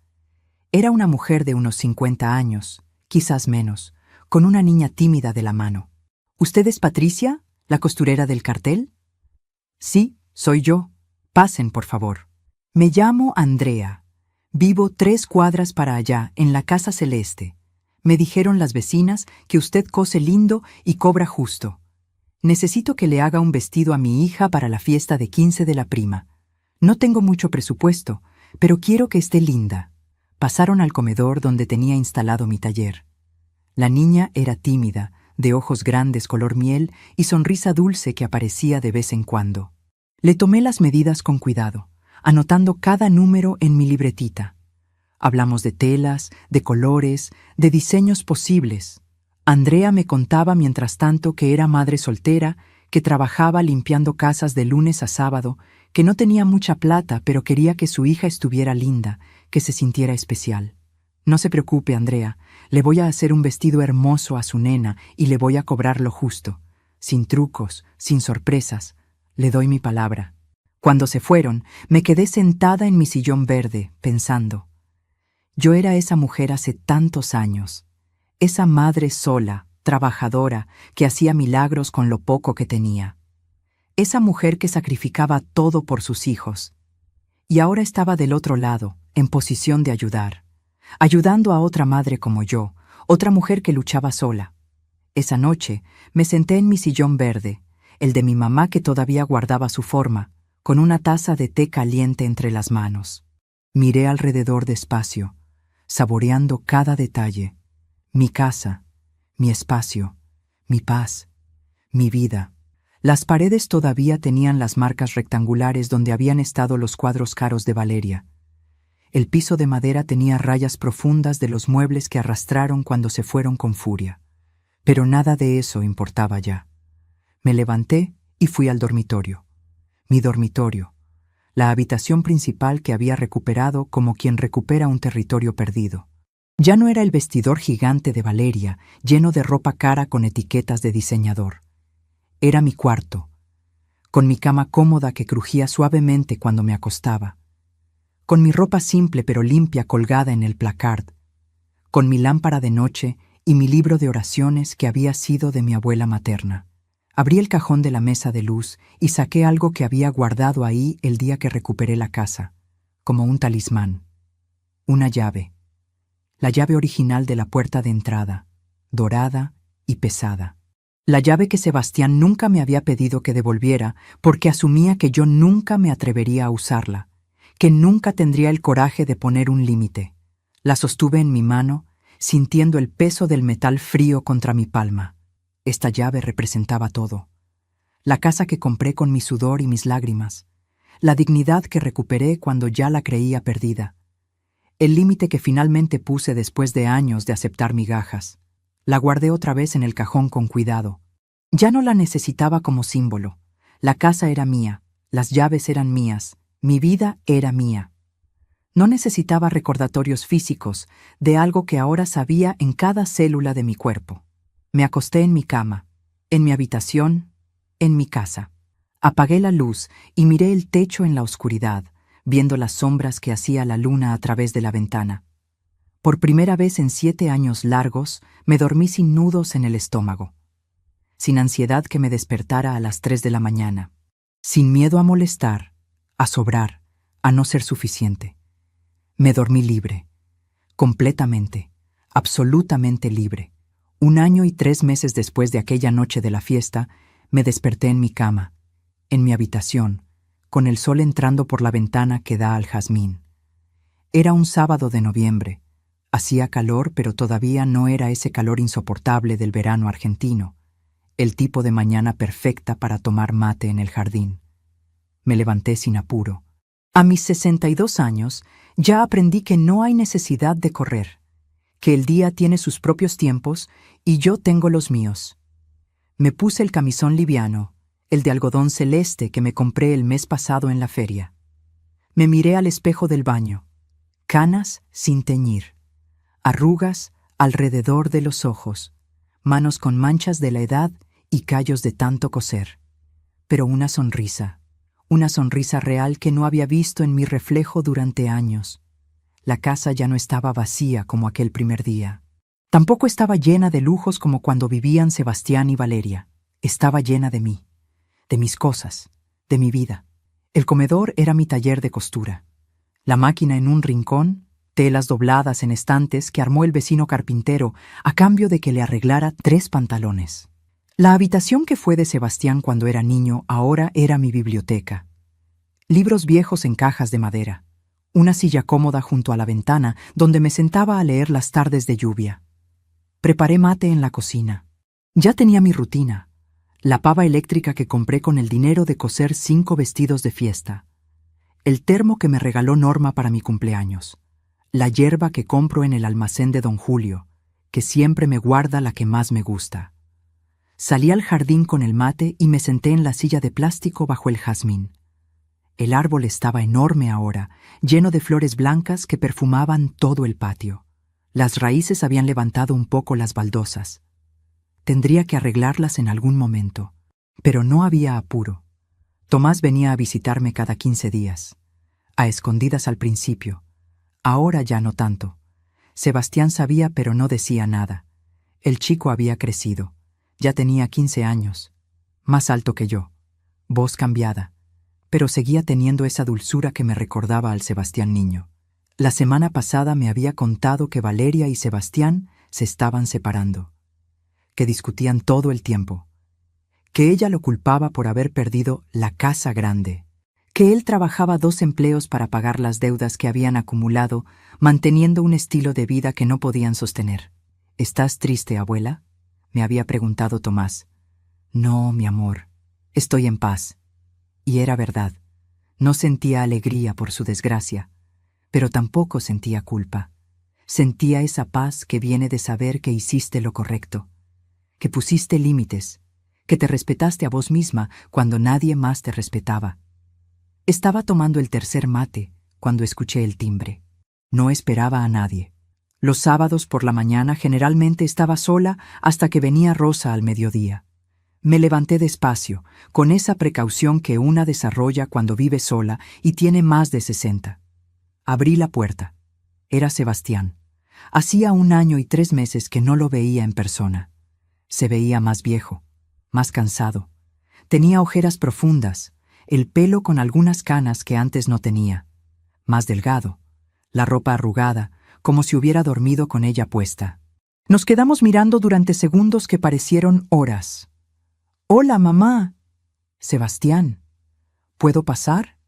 Era una mujer de unos 50 años, quizás menos, con una niña tímida de la mano. ¿Usted es Patricia, la costurera del cartel? Sí, soy yo. Pasen, por favor. Me llamo Andrea. Vivo 3 cuadras para allá, en la Casa Celeste. Me dijeron las vecinas que usted cose lindo y cobra justo. Necesito que le haga un vestido a mi hija para la fiesta de 15 de la prima. No tengo mucho presupuesto, pero quiero que esté linda. Pasaron al comedor donde tenía instalado mi taller. La niña era tímida, de ojos grandes color miel y sonrisa dulce que aparecía de vez en cuando. Le tomé las medidas con cuidado, anotando cada número en mi libretita. Hablamos de telas, de colores, de diseños posibles. Andrea me contaba mientras tanto que era madre soltera, que trabajaba limpiando casas de lunes a sábado, que no tenía mucha plata, pero quería que su hija estuviera linda, que se sintiera especial. No se preocupe, Andrea, le voy a hacer un vestido hermoso a su nena y le voy a cobrar lo justo, sin trucos, sin sorpresas. Le doy mi palabra. Cuando se fueron, me quedé sentada en mi sillón verde, pensando. Yo era esa mujer hace tantos años, esa madre sola, trabajadora, que hacía milagros con lo poco que tenía. Esa mujer que sacrificaba todo por sus hijos. Y ahora estaba del otro lado, en posición de ayudar, ayudando a otra madre como yo, otra mujer que luchaba sola. Esa noche me senté en mi sillón verde, el de mi mamá que todavía guardaba su forma, con una taza de té caliente entre las manos. Miré alrededor despacio, saboreando cada detalle, mi casa, mi espacio, mi paz, mi vida. Las paredes todavía tenían las marcas rectangulares donde habían estado los cuadros caros de Valeria. El piso de madera tenía rayas profundas de los muebles que arrastraron cuando se fueron con furia. Pero nada de eso importaba ya. Me levanté y fui al dormitorio. Mi dormitorio, la habitación principal que había recuperado como quien recupera un territorio perdido. Ya no era el vestidor gigante de Valeria, lleno de ropa cara con etiquetas de diseñador. Era mi cuarto, con mi cama cómoda que crujía suavemente cuando me acostaba, con mi ropa simple pero limpia colgada en el placard, con mi lámpara de noche y mi libro de oraciones que había sido de mi abuela materna. Abrí el cajón de la mesa de luz y saqué algo que había guardado ahí el día que recuperé la casa, como un talismán. Una llave. La llave original de la puerta de entrada, dorada y pesada. La llave que Sebastián nunca me había pedido que devolviera porque asumía que yo nunca me atrevería a usarla, que nunca tendría el coraje de poner un límite. La sostuve en mi mano, sintiendo el peso del metal frío contra mi palma. Esta llave representaba todo. La casa que compré con mi sudor y mis lágrimas. La dignidad que recuperé cuando ya la creía perdida. El límite que finalmente puse después de años de aceptar migajas. La guardé otra vez en el cajón con cuidado. Ya no la necesitaba como símbolo. La casa era mía, las llaves eran mías, mi vida era mía. No necesitaba recordatorios físicos de algo que ahora sabía en cada célula de mi cuerpo. Me acosté en mi cama, en mi habitación, en mi casa. Apagué la luz y miré el techo en la oscuridad, viendo las sombras que hacía la luna a través de la ventana. Por primera vez en 7 años largos, me dormí sin nudos en el estómago, sin ansiedad que me despertara a las 3 de la mañana, sin miedo a molestar, a sobrar, a no ser suficiente. Me dormí libre, completamente, absolutamente libre. 1 año y 3 meses después de aquella noche de la fiesta, me desperté en mi cama, en mi habitación, con el sol entrando por la ventana que da al jazmín. Era un sábado de noviembre. Hacía calor, pero todavía no era ese calor insoportable del verano argentino, el tipo de mañana perfecta para tomar mate en el jardín. Me levanté sin apuro. A mis 62 años, ya aprendí que no hay necesidad de correr, que el día tiene sus propios tiempos y yo tengo los míos. Me puse el camisón liviano, el de algodón celeste que me compré el mes pasado en la feria. Me miré al espejo del baño. Canas sin teñir. Arrugas alrededor de los ojos, manos con manchas de la edad y callos de tanto coser. Pero una sonrisa real que no había visto en mi reflejo durante años. La casa ya no estaba vacía como aquel primer día. Tampoco estaba llena de lujos como cuando vivían Sebastián y Valeria. Estaba llena de mí, de mis cosas, de mi vida. El comedor era mi taller de costura. La máquina en un rincón, telas dobladas en estantes que armó el vecino carpintero a cambio de que le arreglara 3 pantalones. La habitación que fue de Sebastián cuando era niño ahora era mi biblioteca. Libros viejos en cajas de madera. Una silla cómoda junto a la ventana donde me sentaba a leer las tardes de lluvia. Preparé mate en la cocina. Ya tenía mi rutina. La pava eléctrica que compré con el dinero de coser 5 vestidos de fiesta. El termo que me regaló Norma para mi cumpleaños. La yerba que compro en el almacén de Don Julio, que siempre me guarda la que más me gusta. Salí al jardín con el mate y me senté en la silla de plástico bajo el jazmín. El árbol estaba enorme ahora, lleno de flores blancas que perfumaban todo el patio. Las raíces habían levantado un poco las baldosas. Tendría que arreglarlas en algún momento, pero no había apuro. Tomás venía a visitarme cada 15 días, a escondidas al principio. Ahora ya no tanto. Sebastián sabía pero no decía nada. El chico había crecido. Ya tenía 15 años. Más alto que yo. Voz cambiada. Pero seguía teniendo esa dulzura que me recordaba al Sebastián niño. La semana pasada me había contado que Valeria y Sebastián se estaban separando. Que discutían todo el tiempo. Que ella lo culpaba por haber perdido la casa grande. Que él trabajaba 2 empleos para pagar las deudas que habían acumulado, manteniendo un estilo de vida que no podían sostener. ¿Estás triste, abuela?, me había preguntado Tomás. No, mi amor, estoy en paz. Y era verdad. No sentía alegría por su desgracia, pero tampoco sentía culpa. Sentía esa paz que viene de saber que hiciste lo correcto, que pusiste límites, que te respetaste a vos misma cuando nadie más te respetaba. Estaba tomando el 3er mate cuando escuché el timbre. No esperaba a nadie. Los sábados por la mañana generalmente estaba sola hasta que venía Rosa al mediodía. Me levanté despacio, con esa precaución que una desarrolla cuando vive sola y tiene más de 60. Abrí la puerta. Era Sebastián. Hacía 1 año y 3 meses que no lo veía en persona. Se veía más viejo, más cansado. Tenía ojeras profundas, el pelo con algunas canas que antes no tenía, más delgado, la ropa arrugada, como si hubiera dormido con ella puesta. Nos quedamos mirando durante segundos que parecieron horas. «¡Hola, mamá!» «Sebastián, ¿puedo pasar?»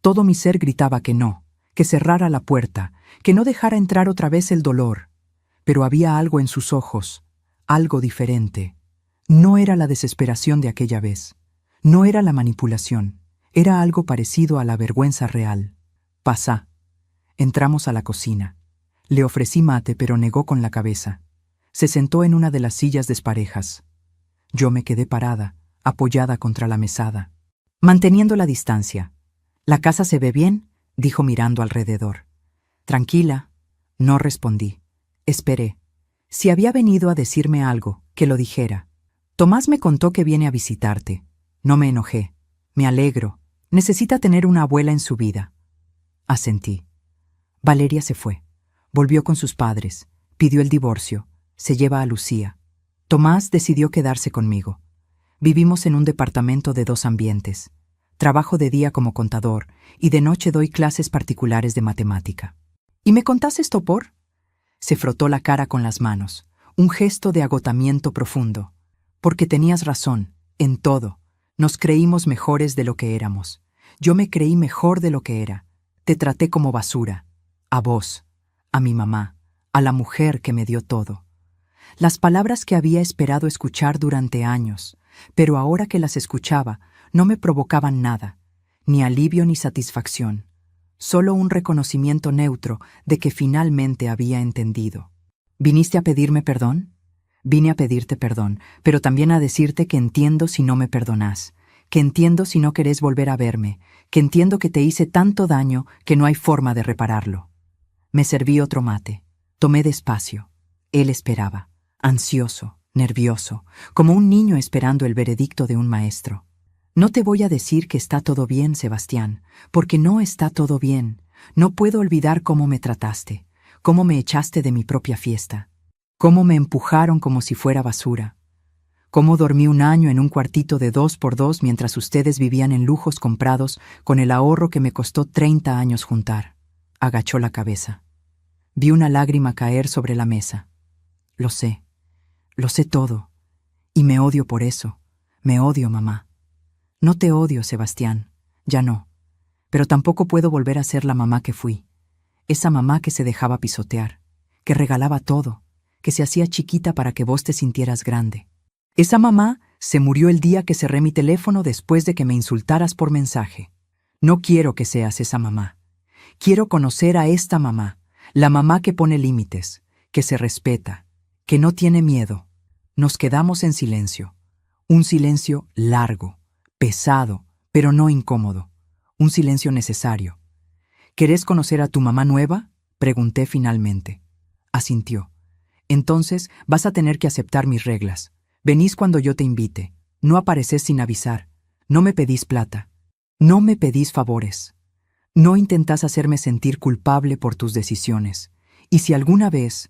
Todo mi ser gritaba que no, que cerrara la puerta, que no dejara entrar otra vez el dolor. Pero había algo en sus ojos, algo diferente. No era la desesperación de aquella vez. No era la manipulación. Era algo parecido a la vergüenza real. «Pasa». Entramos a la cocina. Le ofrecí mate, pero negó con la cabeza. Se sentó en una de las sillas desparejas. Yo me quedé parada, apoyada contra la mesada, manteniendo la distancia. «¿La casa se ve bien?», dijo mirando alrededor. «Tranquila». No respondí. Esperé. Si había venido a decirme algo, que lo dijera. «Tomás me contó que viene a visitarte». No me enojé. «Me alegro. Necesita tener una abuela en su vida». Asentí. Valeria se fue. Volvió con sus padres. Pidió el divorcio. Se lleva a Lucía. Tomás decidió quedarse conmigo. Vivimos en un departamento de 2 ambientes. Trabajo de día como contador y de noche doy clases particulares de matemática. «¿Y me contás esto por?» Se frotó la cara con las manos, un gesto de agotamiento profundo. «Porque tenías razón, en todo. Nos creímos mejores de lo que éramos. Yo me creí mejor de lo que era. Te traté como basura. A vos, a mi mamá, a la mujer que me dio todo». Las palabras que había esperado escuchar durante años, pero ahora que las escuchaba, no me provocaban nada, ni alivio ni satisfacción, solo un reconocimiento neutro de que finalmente había entendido. «¿Viniste a pedirme perdón?» «Vine a pedirte perdón, pero también a decirte que entiendo si no me perdonás, que entiendo si no querés volver a verme, que entiendo que te hice tanto daño que no hay forma de repararlo». Me serví otro mate. Tomé despacio. Él esperaba, ansioso, nervioso, como un niño esperando el veredicto de un maestro. «No te voy a decir que está todo bien, Sebastián, porque no está todo bien. No puedo olvidar cómo me trataste, cómo me echaste de mi propia fiesta, cómo me empujaron como si fuera basura, cómo dormí 1 año en un cuartito de 2x2 mientras ustedes vivían en lujos comprados con el ahorro que me costó 30 años juntar». Agachó la cabeza. Vi una lágrima caer sobre la mesa. Lo sé todo, y me odio por eso. Me odio, mamá. No te odio, Sebastián, ya no, pero tampoco puedo volver a ser la mamá que fui, esa mamá que se dejaba pisotear, que regalaba todo, que se hacía chiquita para que vos te sintieras grande. Esa mamá se murió el día que cerré mi teléfono después de que me insultaras por mensaje. No quiero que seas esa mamá. Quiero conocer a esta mamá, la mamá que pone límites, que se respeta, que no tiene miedo. Nos quedamos en silencio, un silencio largo, pesado, pero no incómodo, un silencio necesario. «¿Querés conocer a tu mamá nueva?», pregunté finalmente. Asintió. «Entonces vas a tener que aceptar mis reglas. Venís cuando yo te invite, no apareces sin avisar, no me pedís plata, no me pedís favores, no intentás hacerme sentir culpable por tus decisiones, y si alguna vez,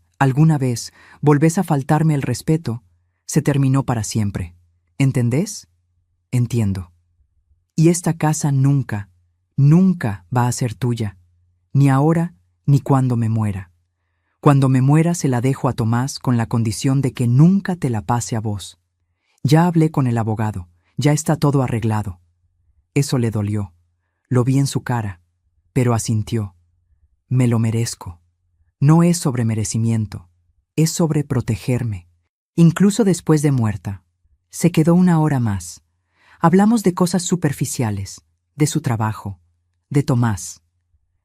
volvés a faltarme el respeto, se terminó para siempre. ¿Entendés?». «Entiendo. Y esta casa nunca va a ser tuya, ni ahora ni cuando me muera. Cuando me muera se la dejo a Tomás con la condición de que nunca te la pase a vos. Ya hablé con el abogado, ya está todo arreglado». Eso le dolió. Lo vi en su cara, pero asintió. «Me lo merezco. No es sobre merecimiento, es sobre protegerme, incluso después de muerta». Se quedó 1 hora más. Hablamos de cosas superficiales, de su trabajo, de Tomás,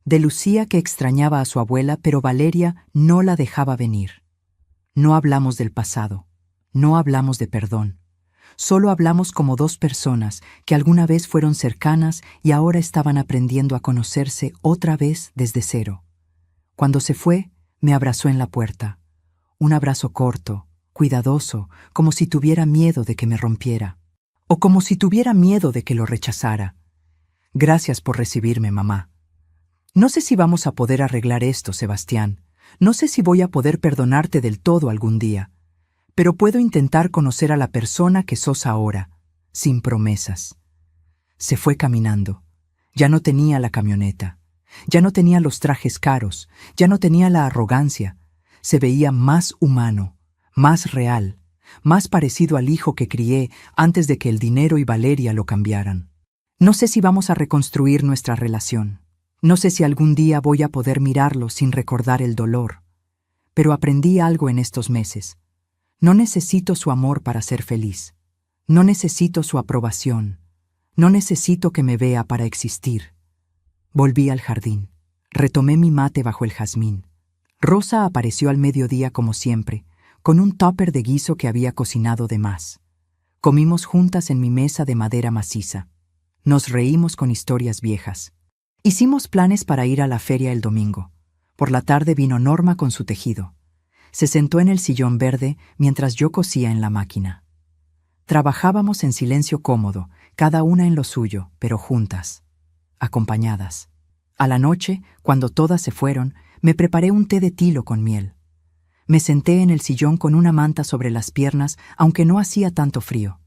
de Lucía que extrañaba a su abuela, pero Valeria no la dejaba venir. No hablamos del pasado, no hablamos de perdón. Solo hablamos como 2 personas que alguna vez fueron cercanas y ahora estaban aprendiendo a conocerse otra vez desde cero. Cuando se fue, me abrazó en la puerta. Un abrazo corto, cuidadoso, como si tuviera miedo de que me rompiera, o como si tuviera miedo de que lo rechazara. «Gracias por recibirme, mamá. No sé si vamos a poder arreglar esto, Sebastián. No sé si voy a poder perdonarte del todo algún día, pero puedo intentar conocer a la persona que sos ahora, sin promesas. Se fue caminando. Ya no tenía la camioneta. Ya no tenía los trajes caros. Ya no tenía la arrogancia. Se veía más humano, más real, más parecido al hijo que crié antes de que el dinero y Valeria lo cambiaran. No sé si vamos a reconstruir nuestra relación. No sé si algún día voy a poder mirarlo sin recordar el dolor. Pero aprendí algo en estos meses. No necesito su amor para ser feliz. No necesito su aprobación. No necesito que me vea para existir. Volví al jardín. Retomé mi mate bajo el jazmín. Rosa apareció al mediodía como siempre, con un tupper de guiso que había cocinado de más. Comimos juntas en mi mesa de madera maciza. Nos reímos con historias viejas. Hicimos planes para ir a la feria el domingo. Por la tarde vino Norma con su tejido. Se sentó en el sillón verde mientras yo cosía en la máquina. Trabajábamos en silencio cómodo, cada una en lo suyo, pero juntas, acompañadas. A la noche, cuando todas se fueron, me preparé un té de tilo con miel. Me senté en el sillón con una manta sobre las piernas, aunque no hacía tanto frío.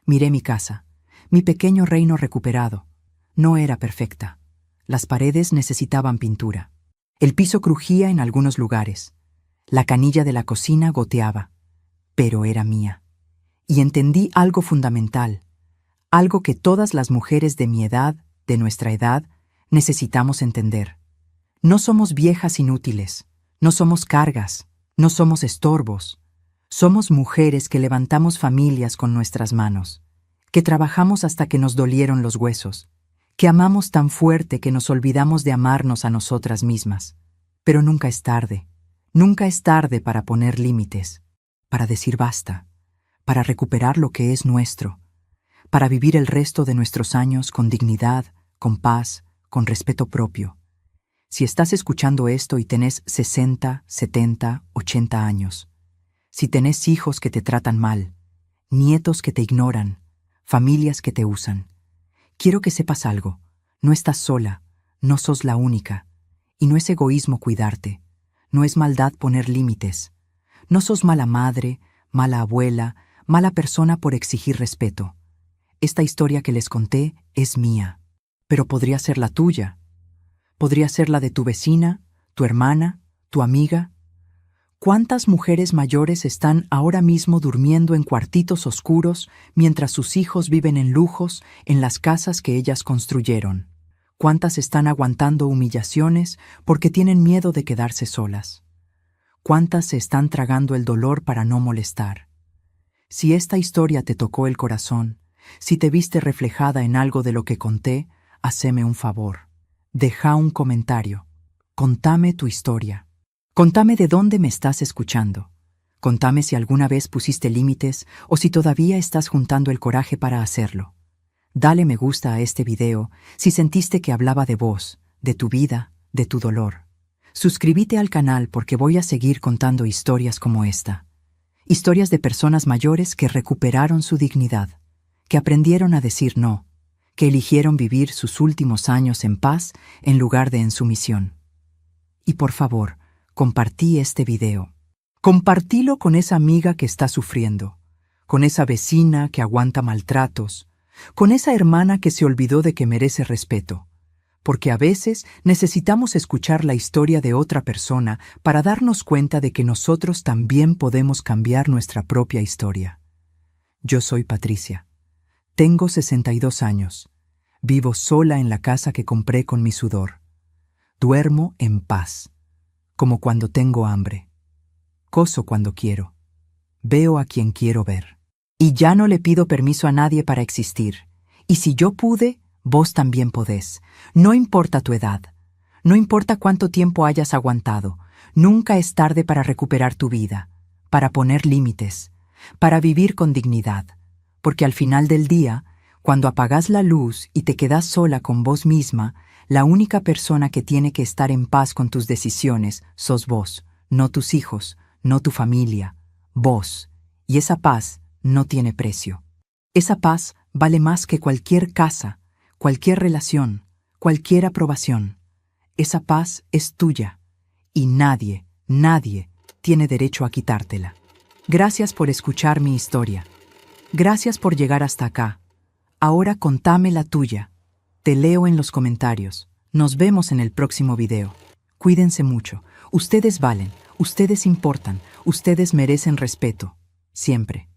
Miré mi casa, mi pequeño reino recuperado. No era perfecta. Las paredes necesitaban pintura. El piso crujía en algunos lugares. La canilla de la cocina goteaba. Pero era mía. Y entendí algo fundamental, algo que todas las mujeres de mi edad, de nuestra edad, necesitamos entender. No somos viejas inútiles, no somos cargas, no somos estorbos. Somos mujeres que levantamos familias con nuestras manos, que trabajamos hasta que nos dolieron los huesos, que amamos tan fuerte que nos olvidamos de amarnos a nosotras mismas. Pero nunca es tarde para poner límites, para decir basta, para recuperar lo que es nuestro, para vivir el resto de nuestros años con dignidad, con paz, con respeto propio. Si estás escuchando esto y tenés 60, 70, 80 años, si tenés hijos que te tratan mal, nietos que te ignoran, familias que te usan, quiero que sepas algo. No estás sola, no sos la única, y no es egoísmo cuidarte, no es maldad poner límites. No sos mala madre, mala abuela, mala persona por exigir respeto. Esta historia que les conté es mía, pero podría ser la tuya. Podría ser la de tu vecina, tu hermana, tu amiga. ¿Cuántas mujeres mayores están ahora mismo durmiendo en cuartitos oscuros mientras sus hijos viven en lujos en las casas que ellas construyeron? ¿Cuántas están aguantando humillaciones porque tienen miedo de quedarse solas? ¿Cuántas se están tragando el dolor para no molestar? Si esta historia te tocó el corazón, si te viste reflejada en algo de lo que conté, haceme un favor. Deja un comentario. Contame tu historia. Contame de dónde me estás escuchando. Contame si alguna vez pusiste límites o si todavía estás juntando el coraje para hacerlo. Dale me gusta a este video si sentiste que hablaba de vos, de tu vida, de tu dolor. Suscríbete al canal porque voy a seguir contando historias como esta. Historias de personas mayores que recuperaron su dignidad, que aprendieron a decir no, que eligieron vivir sus últimos años en paz en lugar de en sumisión. Y por favor, compartí este video. Compartilo con esa amiga que está sufriendo, con esa vecina que aguanta maltratos, con esa hermana que se olvidó de que merece respeto, porque a veces necesitamos escuchar la historia de otra persona para darnos cuenta de que nosotros también podemos cambiar nuestra propia historia. Yo soy Patricia. Tengo 62 años. Vivo sola en la casa que compré con mi sudor. Duermo en paz, como cuando tengo hambre. Coso cuando quiero. Veo a quien quiero ver. Y ya no le pido permiso a nadie para existir. Y si yo pude, vos también podés. No importa tu edad. No importa cuánto tiempo hayas aguantado. Nunca es tarde para recuperar tu vida, para poner límites, para vivir con dignidad. Porque al final del día, cuando apagas la luz y te quedas sola con vos misma, la única persona que tiene que estar en paz con tus decisiones sos vos, no tus hijos, no tu familia, vos. Y esa paz no tiene precio. Esa paz vale más que cualquier casa, cualquier relación, cualquier aprobación. Esa paz es tuya y nadie, Nadie tiene derecho a quitártela. Gracias por escuchar mi historia. Gracias por llegar hasta acá. Ahora contame la tuya. Te leo en los comentarios. Nos vemos en el próximo video. Cuídense mucho. Ustedes valen, ustedes importan, ustedes merecen respeto. Siempre.